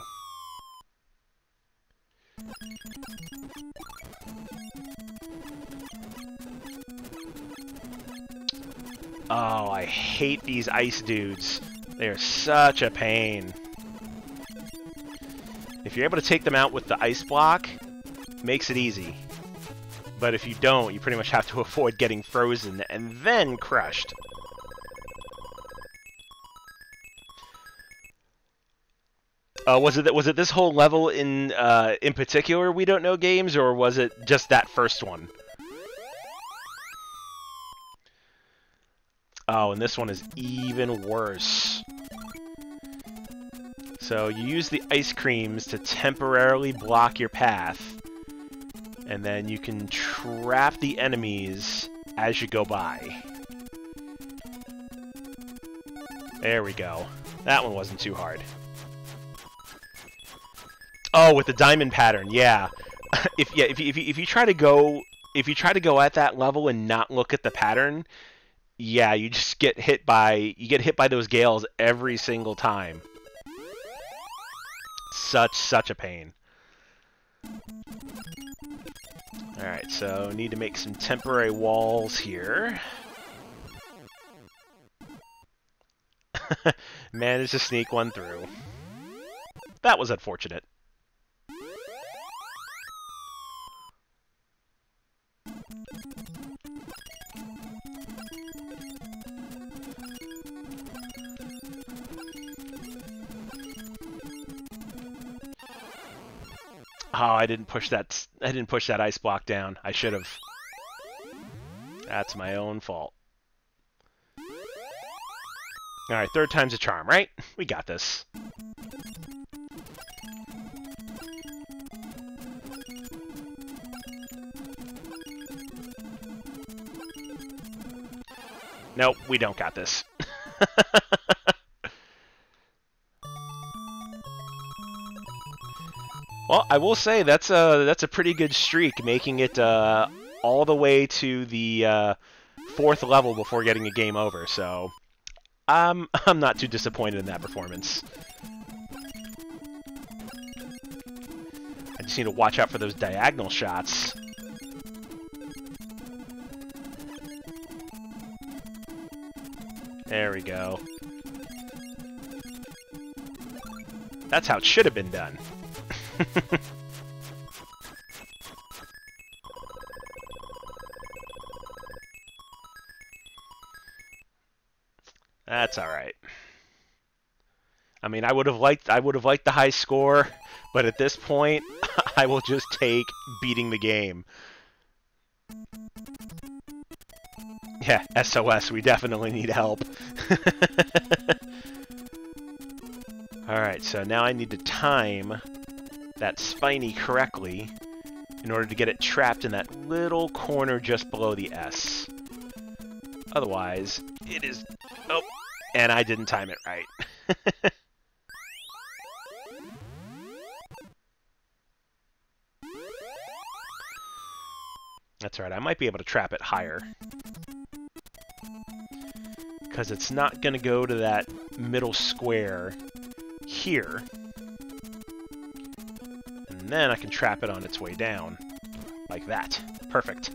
Oh, I hate these ice dudes. They're such a pain. If you're able to take them out with the ice block, it makes it easy. But if you don't, you pretty much have to avoid getting frozen and then crushed. Was it this whole level in particular We Don't Know Games, or was it just that first one? Oh, and this one is even worse. So you use the ice creams to temporarily block your path, and then you can trap the enemies as you go by. There we go. That one wasn't too hard. Oh, with the diamond pattern, yeah. If you try to go at that level and not look at the pattern, yeah, you just get hit by those gales every single time. Such a pain. Alright, so need to make some temporary walls here. Managed to sneak one through. That was unfortunate. Oh, I didn't push that ice block down. I should have. That's my own fault. Alright, third time's a charm, right? We got this. Nope, we don't got this. Well, I will say that's a pretty good streak, making it all the way to the fourth level before getting a game over. So I'm not too disappointed in that performance. I just need to watch out for those diagonal shots. There we go. That's how it should have been done. That's all right. I mean, I would have liked the high score, but at this point, I will just take beating the game. Yeah, SOS, we definitely need help. Alright, so now I need to time that spiny correctly in order to get it trapped in that little corner just below the S. Otherwise, it is... Oh, and I didn't time it right. That's right, I might be able to trap it higher. Because it's not going to go to that middle square here. And then I can trap it on its way down. Like that. Perfect.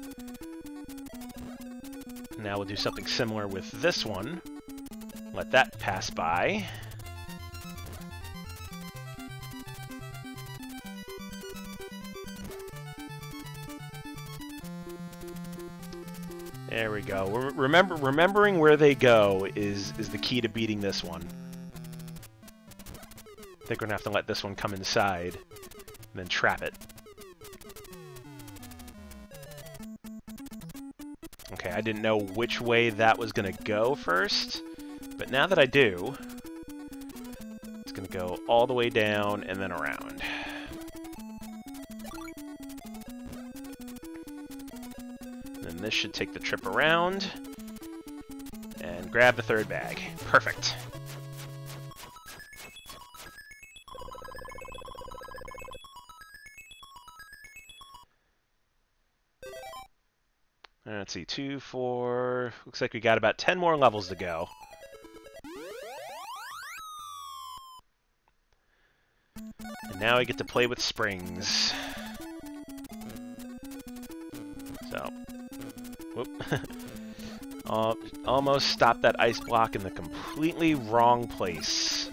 Now we'll do something similar with this one. Let that pass by. There we go. Remembering where they go is the key to beating this one. I think we're gonna have to let this one come inside and then trap it. Okay, I didn't know which way that was gonna go first, but now that I do, it's gonna go all the way down and then around. And this should take the trip around and grab the third bag. Perfect. Let's see, 2, 4... Looks like we got about 10 more levels to go. And now I get to play with springs. So... Whoop. Almost stopped that ice block in the completely wrong place.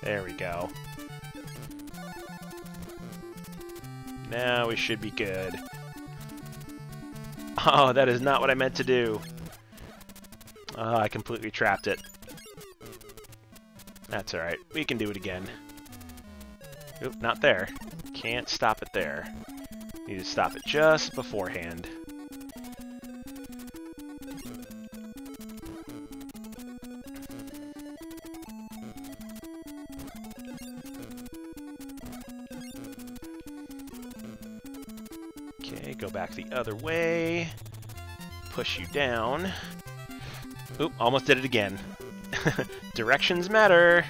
There we go. Now we should be good. Oh, that is not what I meant to do. Oh, I completely trapped it. That's alright. We can do it again. Oop, not there. Can't stop it there. Need to stop it just beforehand. Okay, go back the other way. Push you down. Oop, almost did it again. Directions matter.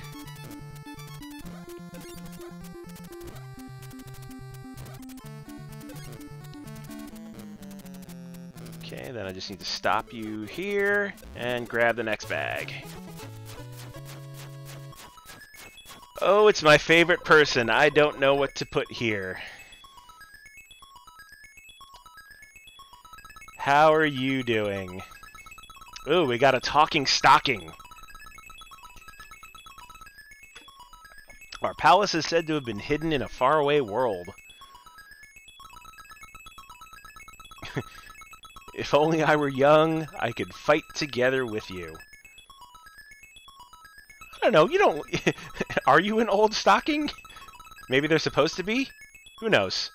Okay, then I just need to stop you here and grab the next bag. Oh, it's my favorite person. I don't know what to put here. How are you doing? Ooh, we got a talking stocking. Our palace is said to have been hidden in a faraway world. If only I were young, I could fight together with you. I don't know, you don't... Are you an old stocking? Maybe they're supposed to be? Who knows?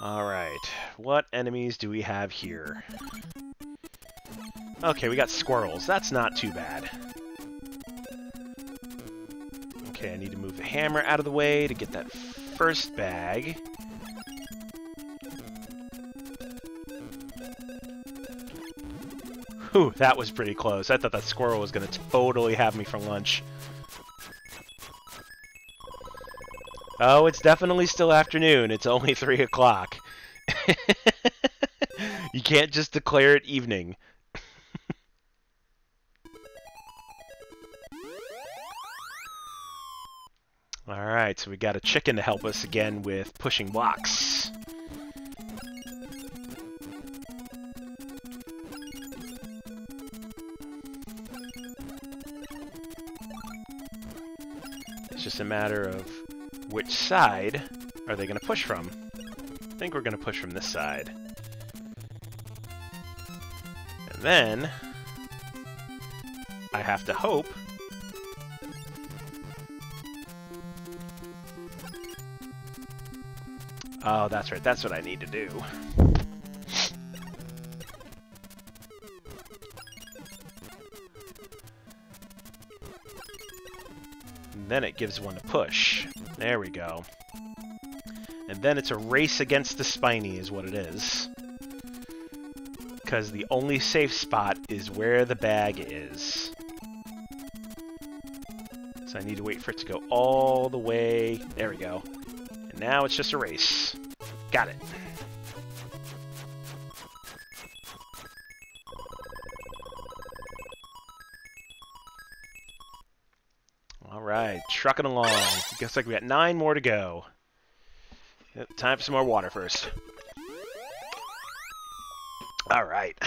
Alright, what enemies do we have here? Okay, we got squirrels. That's not too bad. Okay, I need to move the hammer out of the way to get that first bag. Whew, that was pretty close. I thought that squirrel was going to totally have me for lunch. Oh, it's definitely still afternoon. It's only 3 o'clock. You can't just declare it evening. Alright, so we got a chicken to help us again with pushing blocks. It's just a matter of which side are they going to push from? I think we're going to push from this side. And then I have to hope. Oh, that's right. That's what I need to do. And then it gives one a push. There we go. And then it's a race against the spiny is what it is. Because the only safe spot is where the bag is. So I need to wait for it to go all the way. There we go. And now it's just a race. Got it. Alright, trucking along. Looks like we got 9 more to go. Yep, time for some more water first. Alright.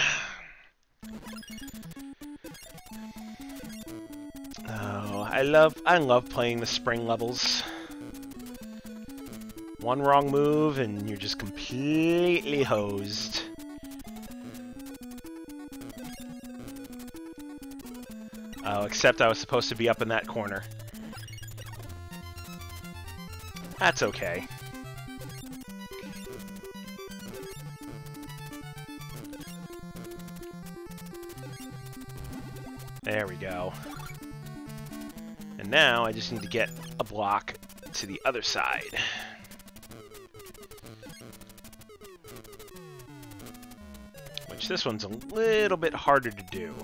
Oh, I love playing the spring levels. One wrong move and you're just completely hosed. Oh, except I was supposed to be up in that corner. That's okay. There we go. And now I just need to get a block to the other side. Which this one's a little bit harder to do.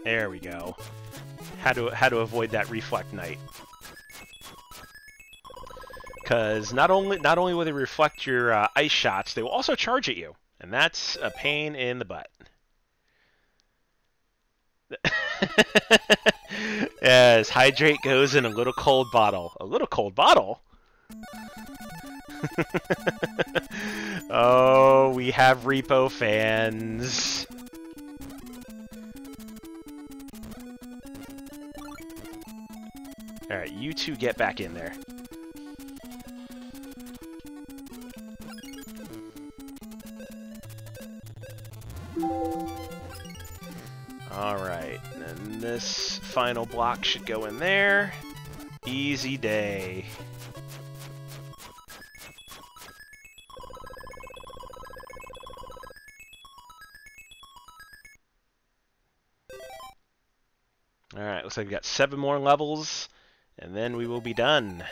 There we go. How to avoid that reflect knight. Because not only will they reflect your ice shots, they will also charge at you. And that's a pain in the butt. Yes, hydrate goes in a little cold bottle. A little cold bottle? Oh, we have repo fans. Alright, you two get back in there. Alright, and this final block should go in there. Easy day. Alright, looks like we've got 7 more levels, and then we will be done.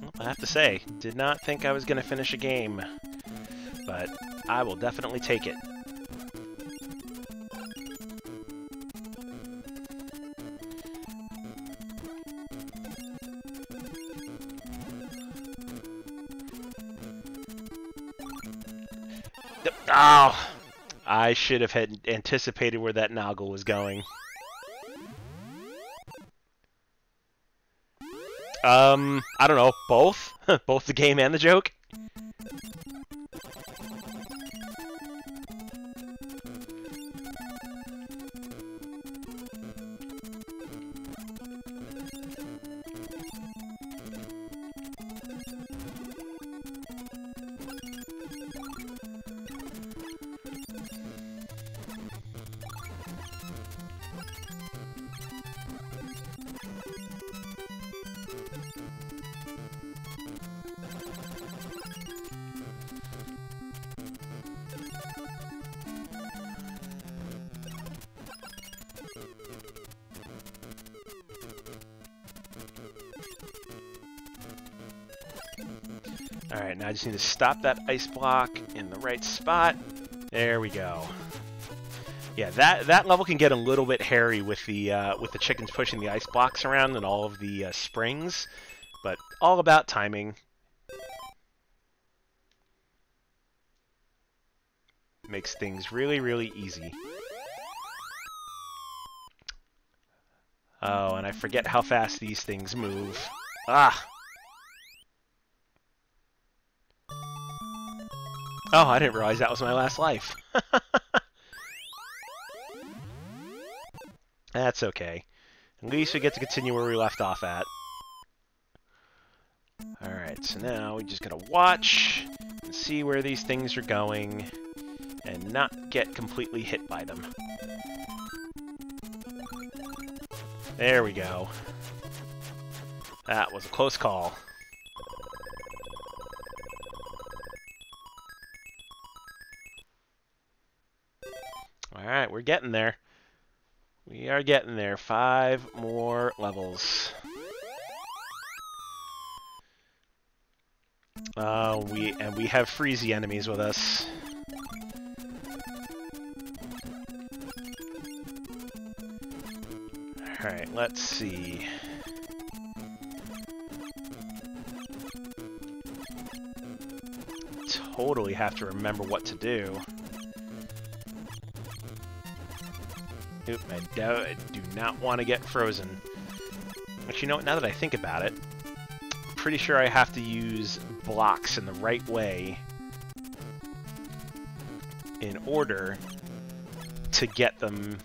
Well, I have to say, did not think I was going to finish a game, but I will definitely take it. Oh! I should have had anticipated where that Noggle was going. I don't know, both? Both the game and the joke? Alright, now I just need to stop that ice block in the right spot. There we go. Yeah, that level can get a little bit hairy with the chickens pushing the ice blocks around and all of the springs, but all about timing. Makes things really, really easy. Oh, and I forget how fast these things move. Ah! Oh, I didn't realize that was my last life. That's okay. At least we get to continue where we left off at. Alright, Alright, so now we just gotta watch and see where these things are going and not get completely hit by them. There we go. That was a close call. Alright, we're getting there. We are getting there. 5 more levels. We have freezy enemies with us. Alright, let's see. Totally have to remember what to do. Oop, I do not want to get frozen. Actually, you know what? Now that I think about it, I'm pretty sure I have to use blocks in the right way in order to get them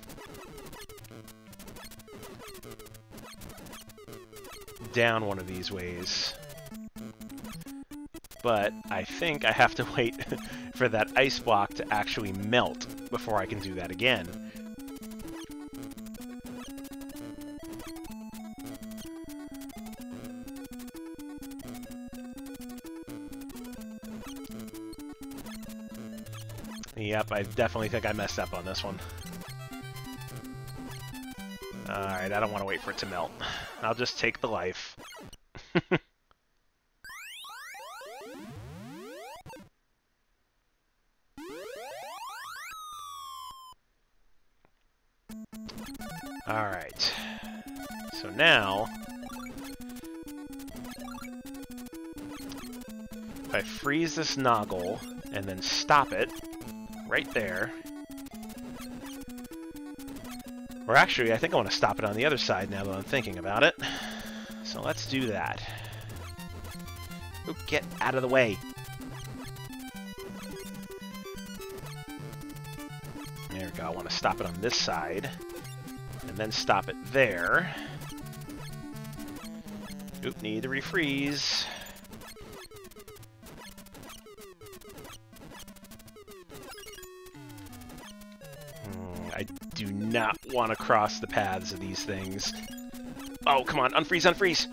down one of these ways. But I think I have to wait for that ice block to actually melt before I can do that again. Yep, I definitely think I messed up on this one. Alright, I don't want to wait for it to melt. I'll just take the life. Alright. So now, if I freeze this Noggle and then stop it right there. Or actually, I think I want to stop it on the other side now that I'm thinking about it. So let's do that. Ooh, get out of the way. There we go. I want to stop it on this side. And then stop it there. Oop, need to refreeze. I do not want to cross the paths of these things. Oh, come on, unfreeze, unfreeze!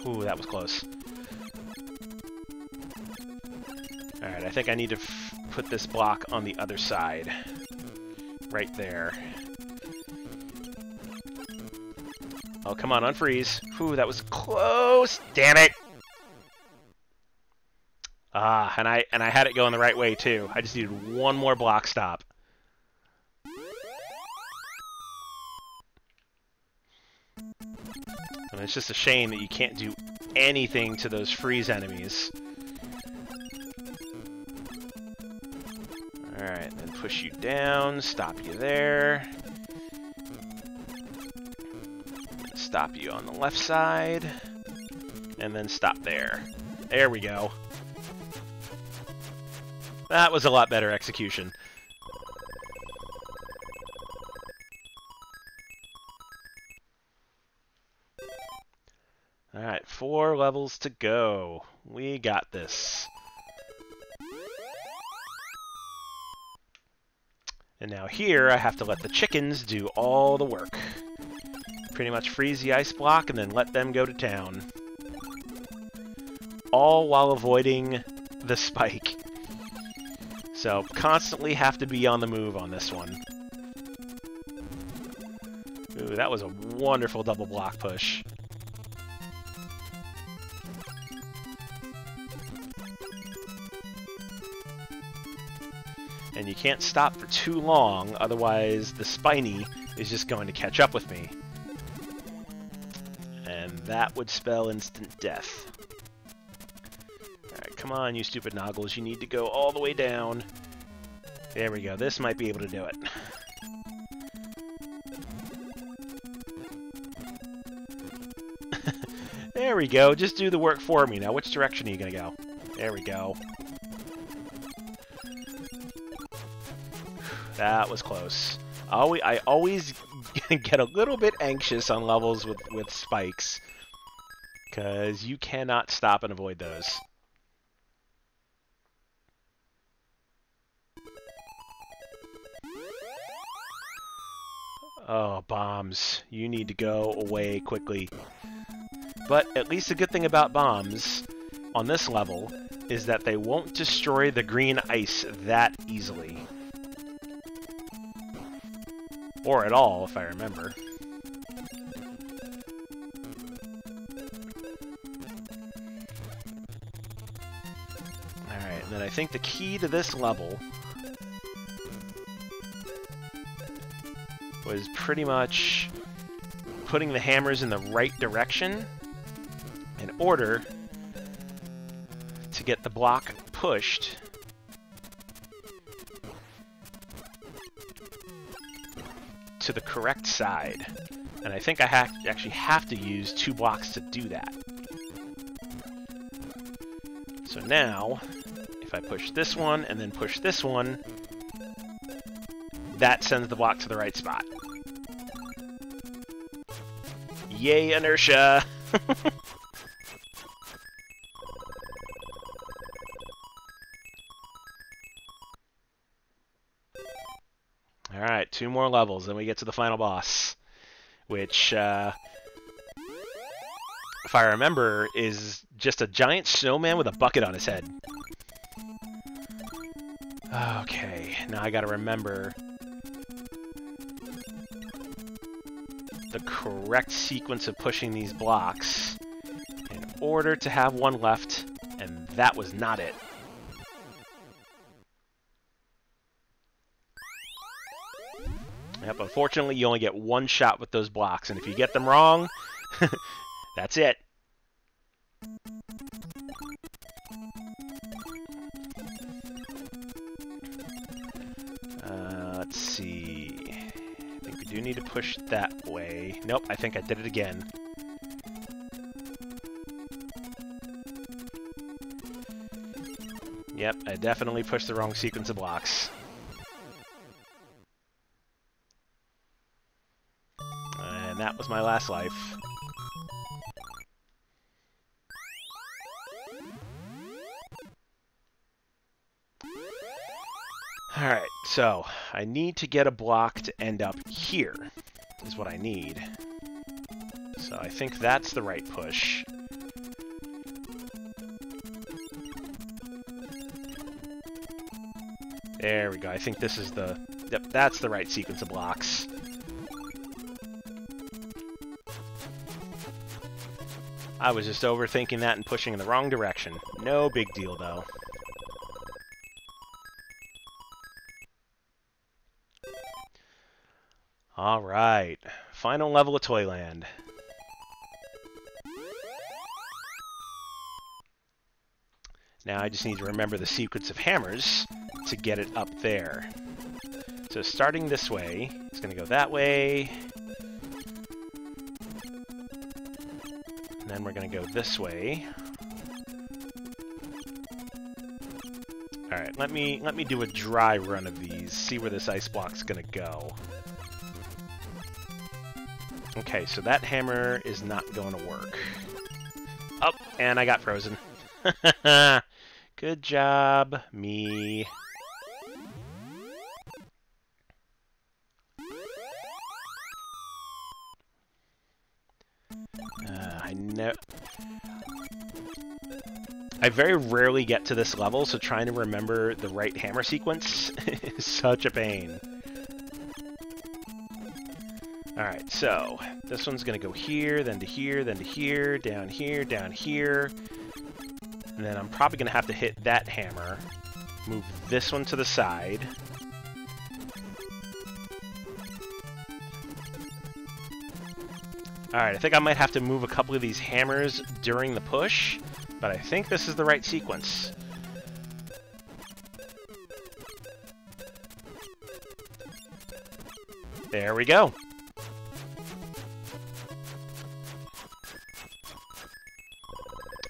Ooh, that was close. Alright, I think I need to put this block on the other side. Right there. Oh, come on, unfreeze. Ooh, that was close! Damn it! Ah, and I had it going the right way, too. I just needed one more block stop. And it's just a shame that you can't do anything to those freeze enemies. Alright, then push you down, stop you there. Stop you on the left side. And then stop there. There we go. That was a lot better execution. Alright, 4 levels to go. We got this. And now here, I have to let the chickens do all the work. Pretty much freeze the ice block and then let them go to town. All while avoiding the spike. So, constantly have to be on the move on this one. Ooh, that was a wonderful double block push. And you can't stop for too long, otherwise the Spiny is just going to catch up with me. And that would spell instant death. Alright, come on, you stupid Noggles. You need to go all the way down. There we go. This might be able to do it. There we go. Just do the work for me. Now, which direction are you going to go? There we go. That was close. I always get a little bit anxious on levels with spikes. Because you cannot stop and avoid those. Oh, bombs. You need to go away quickly. But at least the good thing about bombs on this level is that they won't destroy the green ice that easily. Or at all, if I remember. Alright, and then I think the key to this level was pretty much putting the hammers in the right direction in order to get the block pushed to the correct side. And I think I actually have to use 2 blocks to do that. So now, if I push this one and then push this one, that sends the block to the right spot. Yay, inertia! Alright, 2 more levels, then we get to the final boss. Which, if I remember, is just a giant snowman with a bucket on his head. Okay, now I gotta remember the correct sequence of pushing these blocks in order to have one left, and that was not it. Yep, unfortunately you only get 1 shot with those blocks, and if you get them wrong, that's it. Let's see. I think we do need to push that way. Nope, I think I did it again. Yep, I definitely pushed the wrong sequence of blocks. And that was my last life. Alright, so I need to get a block to end up here, is what I need. So I think that's the right push. There we go, I think this is the... Yep, that's the right sequence of blocks. I was just overthinking that and pushing in the wrong direction. No big deal, though. Alright, final level of Toyland. Now I just need to remember the sequence of hammers to get it up there. So starting this way, it's going to go that way. And then we're going to go this way. Alright, let me do a dry run of these, see where this ice block's going to go. Okay, so that hammer is not going to work. Oh, and I got frozen. Good job, me. I very rarely get to this level, so trying to remember the right hammer sequence is such a pain. Alright, so this one's going to go here, then to here, then to here, down here, and then I'm probably going to have to hit that hammer, move this one to the side. Alright, I think I might have to move a couple of these hammers during the push, but I think this is the right sequence. There we go.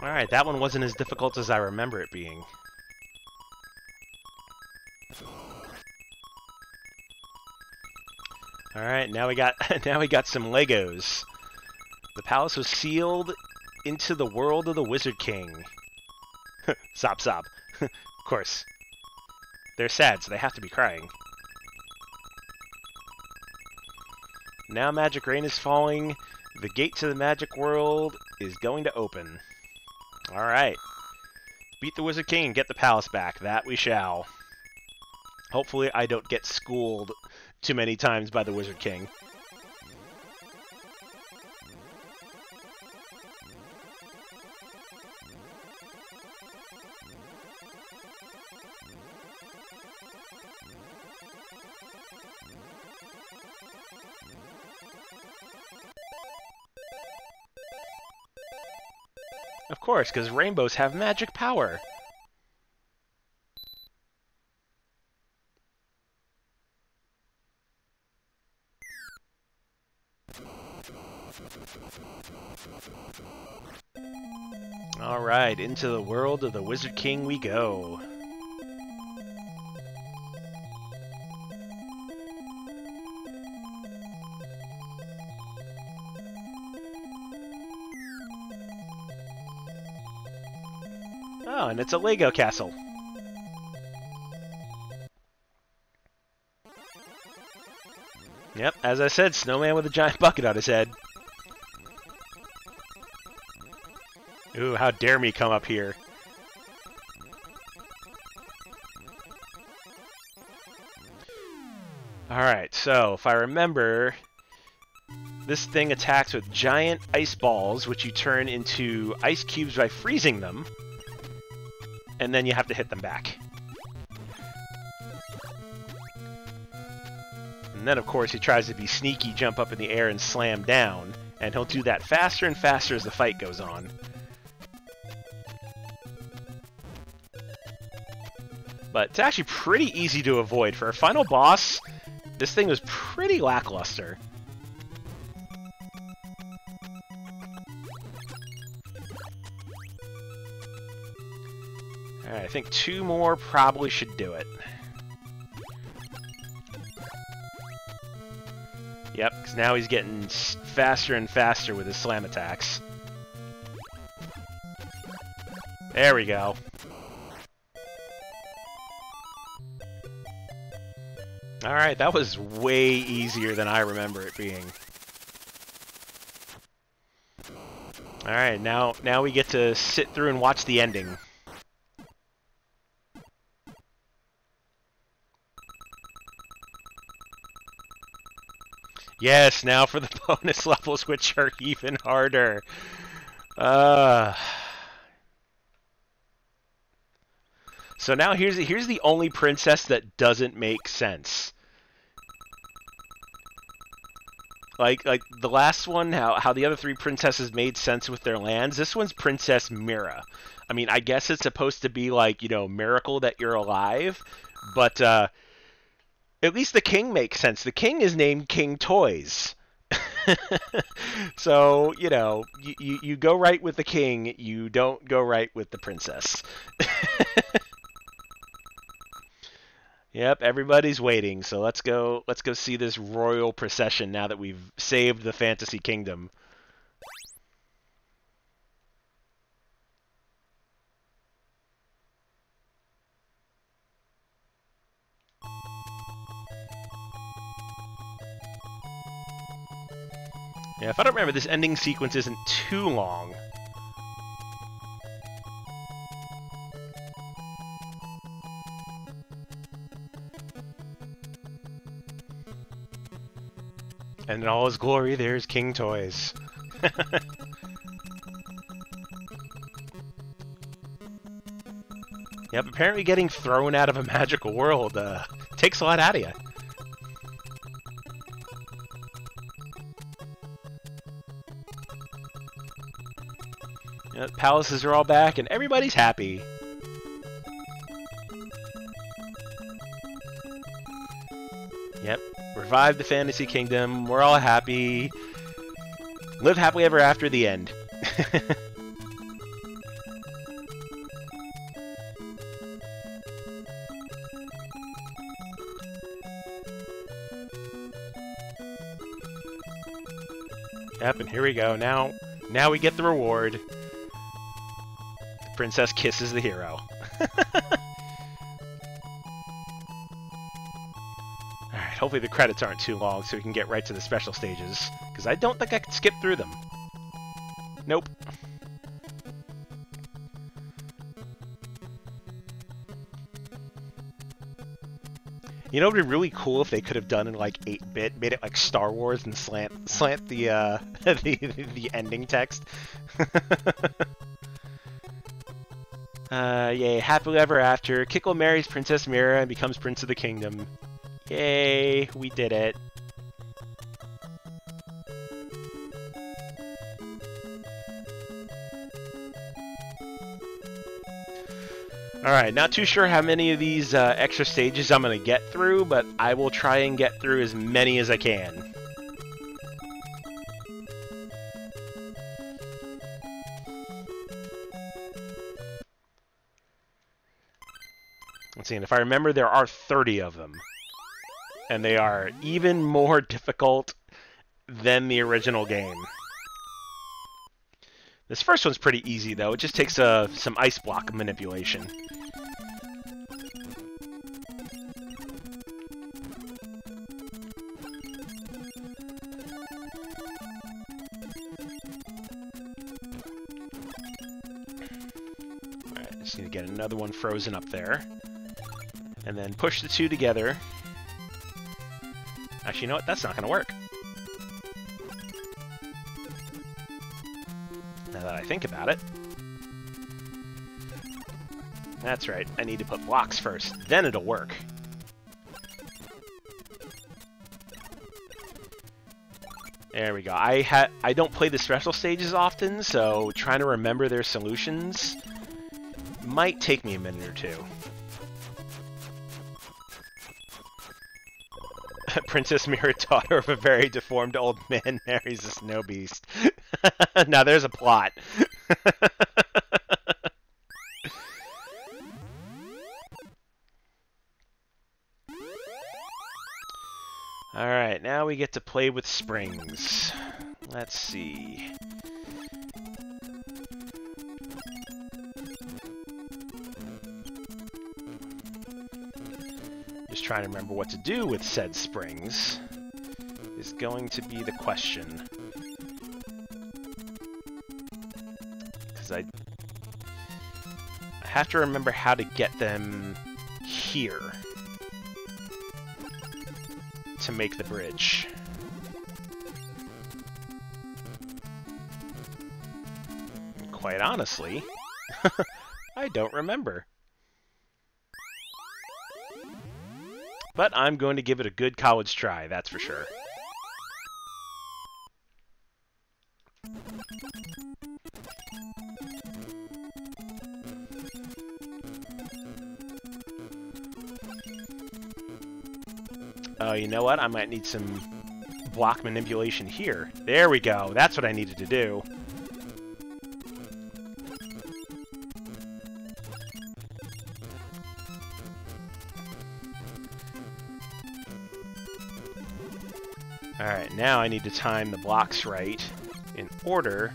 Alright, that one wasn't as difficult as I remember it being. Alright, now we got some Legos. The palace was sealed into the world of the Wizard King. Sop, sop. Of course. They're sad, so they have to be crying. Now magic rain is falling. The gate to the magic world is going to open. Alright. Beat the Wizard King and get the palace back. That we shall. Hopefully I don't get schooled too many times by the Wizard King. Of course, because rainbows have magic power. Alright, into the world of the Wizard King we go. Oh, and it's a Lego castle. Yep, as I said, snowman with a giant bucket on his head. Ooh, how dare me come up here. Alright, so if I remember, this thing attacks with giant ice balls, which you turn into ice cubes by freezing them. And then you have to hit them back. And then, of course, he tries to be sneaky, jump up in the air and slam down. And he'll do that faster and faster as the fight goes on. But it's actually pretty easy to avoid. For a final boss, this thing was pretty lackluster. Alright, I think 2 more probably should do it. Yep, because now he's getting faster and faster with his slam attacks. There we go. Alright, that was way easier than I remember it being. Alright, now we get to sit through and watch the ending. Yes, now for the bonus levels, which are even harder. So now here's the only princess that doesn't make sense. Like the last one, how the other 3 princesses made sense with their lands. This one's Princess Mira. I mean, I guess it's supposed to be like, you know, miracle that you're alive, but at least the king makes sense. The king is named King Toys. So, you know, you go right with the king, you don't go right with the princess. Yep, everybody's waiting, so let's go see this royal procession now that we've saved the Fantasy Kingdom. Yeah, if I don't remember, this ending sequence isn't too long. And in all his glory, there's King Toys. Yep, apparently getting thrown out of a magical world takes a lot out of you. Yep, palaces are all back, and everybody's happy. Yep, revive the Fantasy Kingdom, we're all happy. Live happily ever after, the end. Yep, and here we go. Now Now we get the reward. The princess kisses the hero. Alright, hopefully the credits aren't too long so we can get right to the special stages. Because I don't think I can skip through them. Nope. You know, it would be really cool if they could have done in like 8-bit, made it like Star Wars and slant the the ending text. Yay! Happily ever after. Kickle marries Princess Mira and becomes Prince of the Kingdom. Yay! We did it. Alright, not too sure how many of these extra stages I'm going to get through, but I will try and get through as many as I can. Let's see, and if I remember, there are 30 of them. And they are even more difficult than the original game. This first one's pretty easy, though. It just takes some ice block manipulation. Alright, just need to get another one frozen up there. And then push the two together. Actually, you know what? That's not going to work. Now that I think about it. That's right. I need to put blocks first. Then it'll work. There we go. I don't play the special stages often, so trying to remember their solutions might take me a minute or two. Princess Mira, daughter of a very deformed old man, marries a snow beast. Now there's a plot. Alright, now we get to play with springs. Let's see. Just trying to remember what to do with said springs is going to be the question. Because I have to remember how to get them here to make the bridge. And quite honestly, I don't remember. But I'm going to give it a good college try, that's for sure. Oh, you know what? I might need some block manipulation here. There we go. That's what I needed to do. Alright, now I need to time the blocks right in order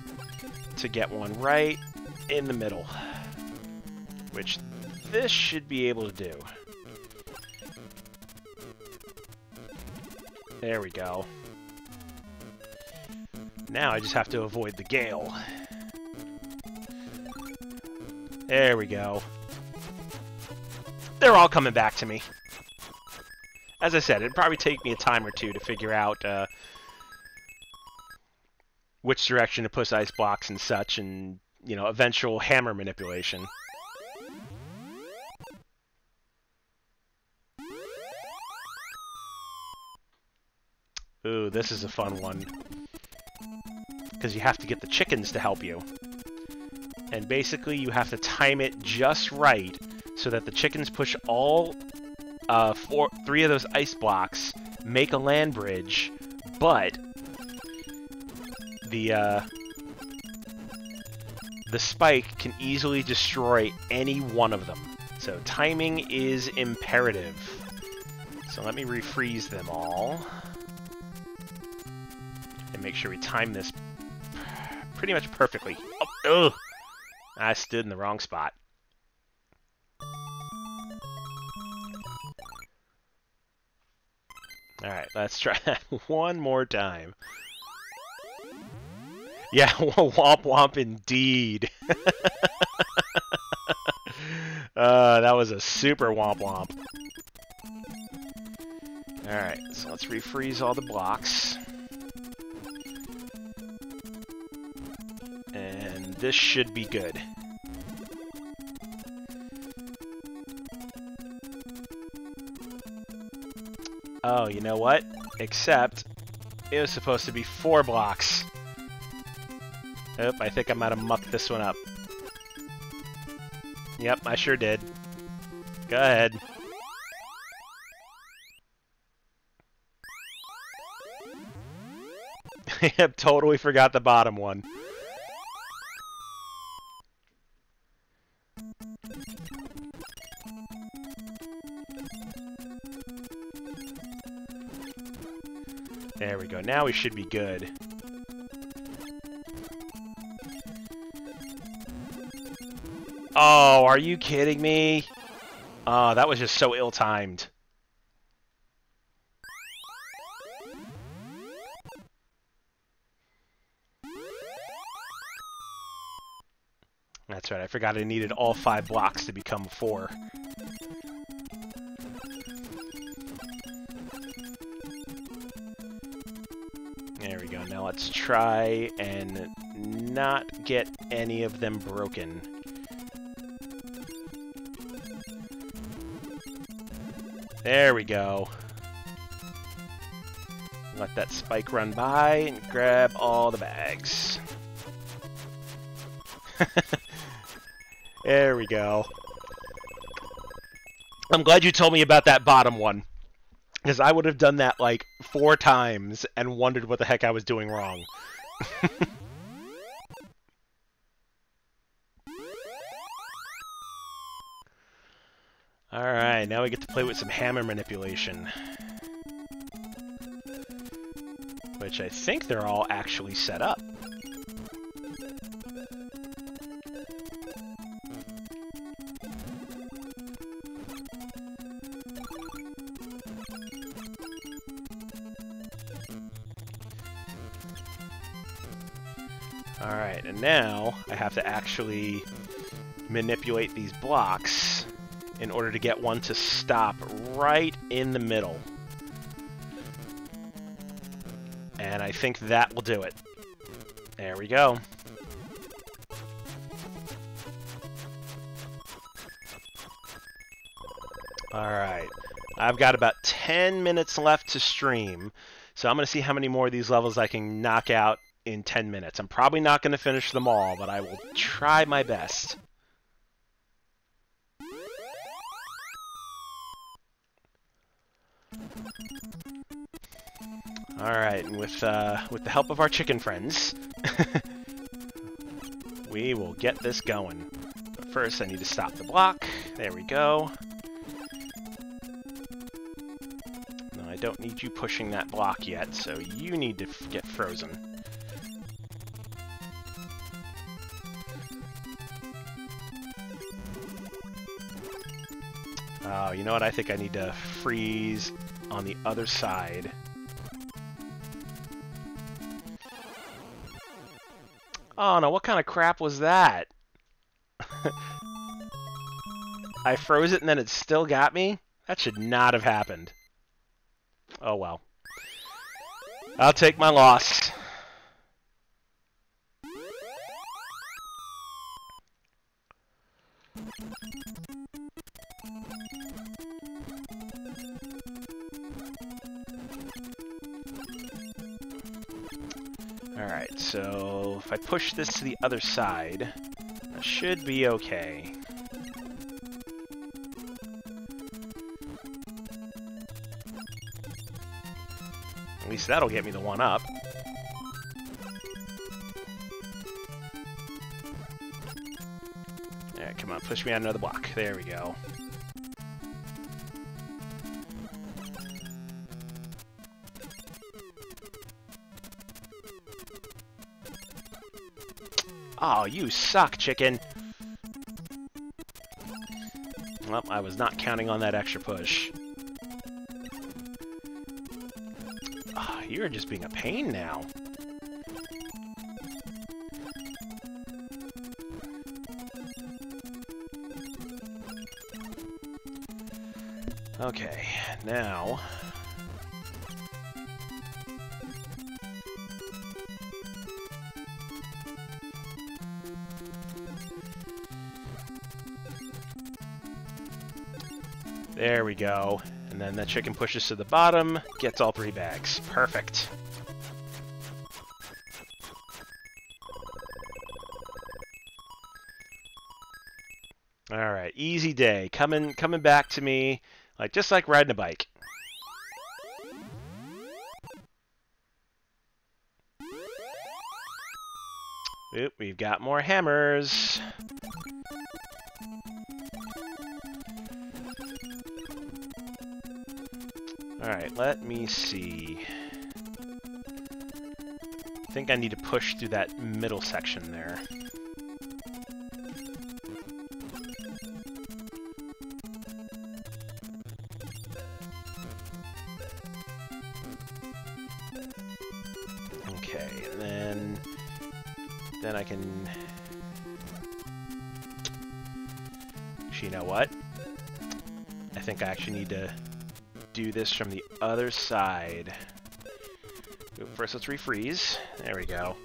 to get one right in the middle. Which this should be able to do. There we go. Now I just have to avoid the gale. There we go. They're all coming back to me. As I said, it'd probably take me a time or two to figure out which direction to push ice blocks and such, and, you know, eventual hammer manipulation. Ooh, this is a fun one. Because you have to get the chickens to help you. And basically you have to time it just right so that the chickens push all three of those ice blocks, make a land bridge, but the spike can easily destroy any one of them. So timing is imperative. So let me refreeze them all. And make sure we time this pretty much perfectly. Oh, ugh! I stood in the wrong spot. Alright, let's try that one more time. Yeah, womp womp indeed. That was a super womp womp. Alright, so let's refreeze all the blocks. And this should be good. Oh, you know what? Except, it was supposed to be 4 blocks. Oh, I think I might have mucked this one up. Yep, I sure did. Go ahead. Yep, totally forgot the bottom one. There we go. Now we should be good. Oh, are you kidding me? Oh, that was just so ill-timed. That's right, I forgot I needed all 5 blocks to become 4. There we go. Now let's try and not get any of them broken. There we go. Let that spike run by and grab all the bags. There we go. I'm glad you told me about that bottom one, because I would have done that like 4 times and wondered what the heck I was doing wrong. Alright, now we get to play with some hammer manipulation. Which I think they're all actually set up. Alright, and now I have to actually manipulate these blocks in order to get one to stop right in the middle. And I think that will do it. There we go. Alright, I've got about 10 minutes left to stream, so I'm going to see how many more of these levels I can knock out in 10 minutes. I'm probably not going to finish them all, but I will try my best. Alright, and with the help of our chicken friends, we will get this going. But first, I need to stop the block. There we go. No, I don't need you pushing that block yet, so you need to get frozen. Oh, you know what? I think I need to freeze on the other side. Oh no, what kind of crap was that? I froze it and then it still got me? That should not have happened. Oh well. I'll take my loss. Alright, so if I push this to the other side, that should be okay. At least that'll get me the one up. Alright, come on, push me on another block. There we go. Oh, you suck, chicken. Well, I was not counting on that extra push. Oh, you're just being a pain now. Okay, now... There we go. And then that chicken pushes to the bottom, gets all 3 bags. Perfect. Alright, easy day. Coming back to me, just like riding a bike. Oop, we've got more hammers. Alright, let me see. I think I need to push through that middle section there. Okay, and then I can... Actually, you know what? I think I actually need to do this from the other side. First, let's refreeze. There we go.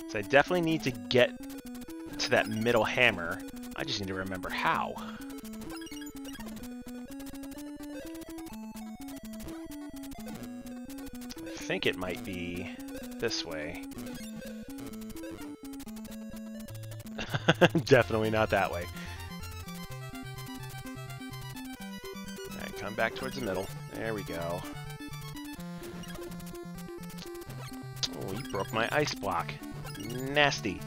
So I definitely need to get to that middle hammer. I just need to remember how. I think it might be this way. Definitely not that way. Come back towards the middle. There we go. Oh, you broke my ice block. Nasty.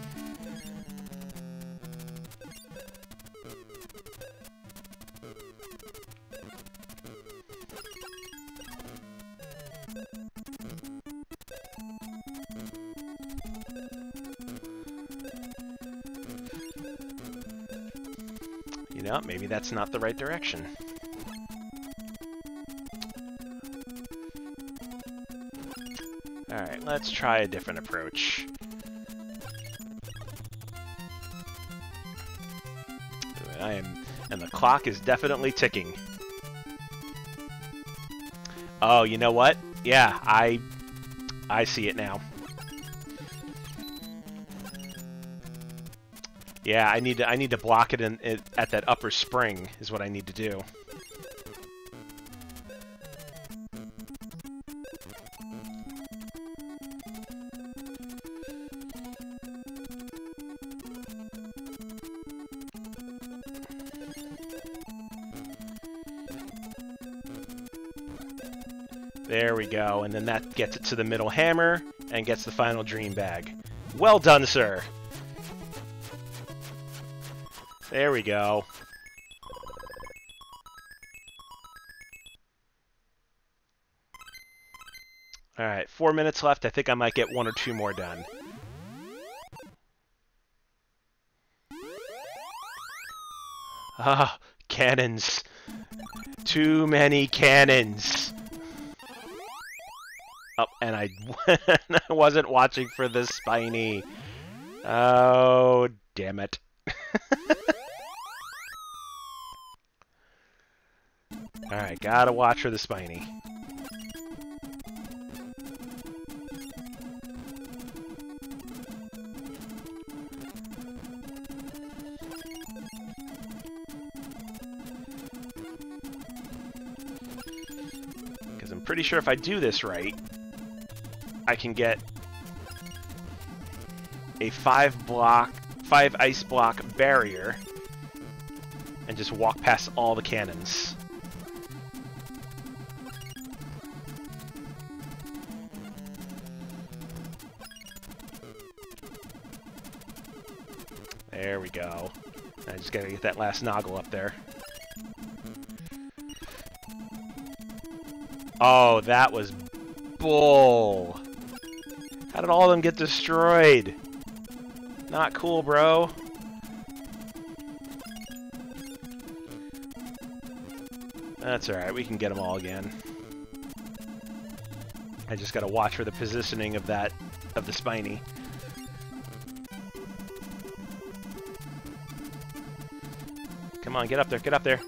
You know, maybe that's not the right direction. Alright, let's try a different approach. And the clock is definitely ticking. Oh, you know what? Yeah, I see it now. Yeah, I need to block it at that upper spring is what I need to do. There we go, and then that gets it to the middle hammer and gets the final dream bag. Well done, sir! There we go. Alright, 4 minutes left. I think I might get 1 or 2 more done. Ah, cannons. Too many cannons. Oh, and I wasn't watching for the spiny. Oh, damn it. Alright, gotta watch for the spiny. Because I'm pretty sure if I do this right, I can get a 5 ice block barrier and just walk past all the cannons. There we go. I just gotta get that last noggle up there. Oh, that was bull. How did all of them get destroyed? Not cool, bro. That's alright, we can get them all again. I just gotta watch for the positioning of the spiny. Come on, get up there, get up there.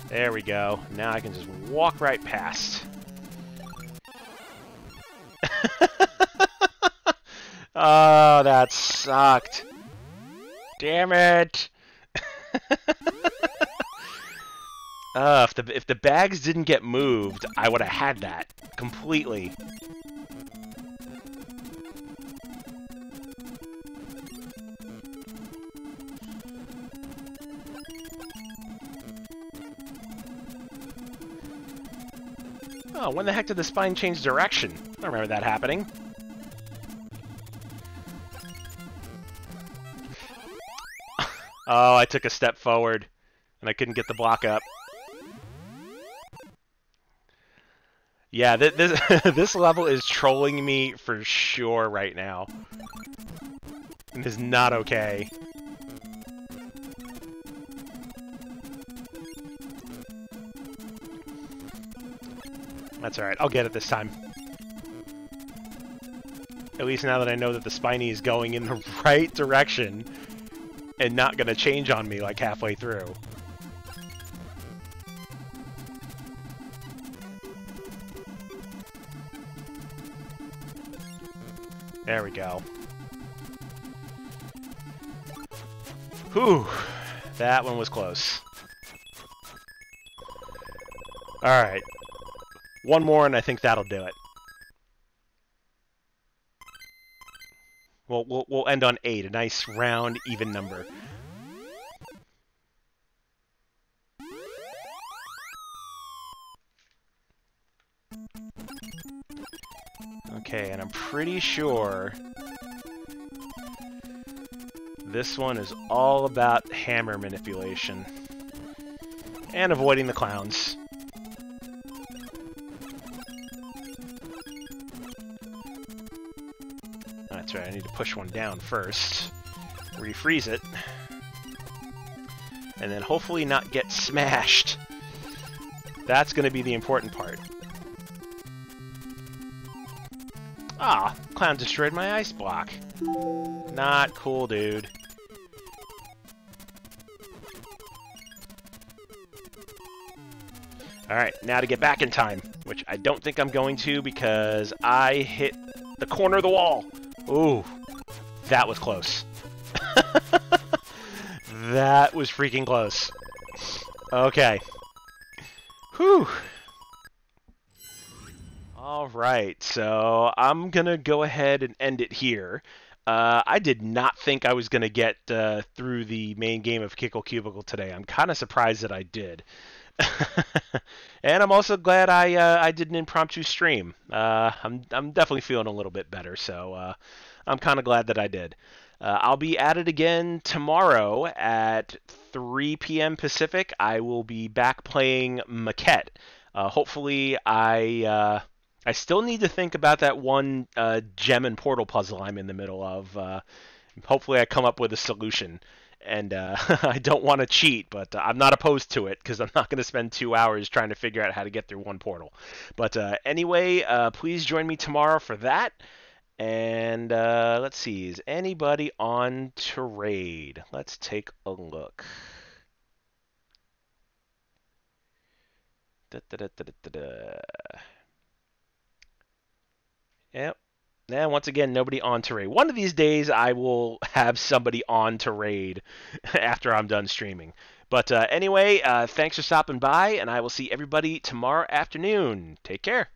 There we go. Now I can just walk right past. Oh, that sucked. Damn it. If the bags didn't get moved, I would have had that completely. Oh, when the heck did the spine change direction? I don't remember that happening. Oh, I took a step forward, and I couldn't get the block up. Yeah, this this level is trolling me for sure right now. And is not okay. That's alright, I'll get it this time. At least now that I know that the spiny is going in the right direction and not going to change on me like halfway through. There we go. Whew, that one was close. Alright. One more and I think that'll do it. We'll end on 8, a nice round, even number. Okay, and I'm pretty sure this one is all about hammer manipulation. And avoiding the clowns. That's right, I need to push one down first. Refreeze it. And then hopefully not get smashed. That's going to be the important part. Ah, clown destroyed my ice block. Not cool, dude. Alright, now to get back in time, which I don't think I'm going to because I hit the corner of the wall. Ooh, that was close. That was freaking close. Okay. Whew. Alright, so I'm gonna go ahead and end it here. I did not think I was gonna get through the main game of Kickle Cubicle today. I'm kind of surprised that I did. And I'm also glad I did an impromptu stream. I'm definitely feeling a little bit better, so I'm kind of glad that I did. I'll be at it again tomorrow at 3 p.m. Pacific. I will be back playing Maquette. Hopefully, I still need to think about that one gem and portal puzzle I'm in the middle of. Hopefully, I come up with a solution. And I don't want to cheat, but I'm not opposed to it because I'm not going to spend 2 hours trying to figure out how to get through one portal. But anyway, please join me tomorrow for that. And let's see, is anybody on to raid? Let's take a look. Yep. And once again, nobody on to raid. One of these days, I will have somebody on to raid after I'm done streaming. But anyway, thanks for stopping by, and I will see everybody tomorrow afternoon. Take care.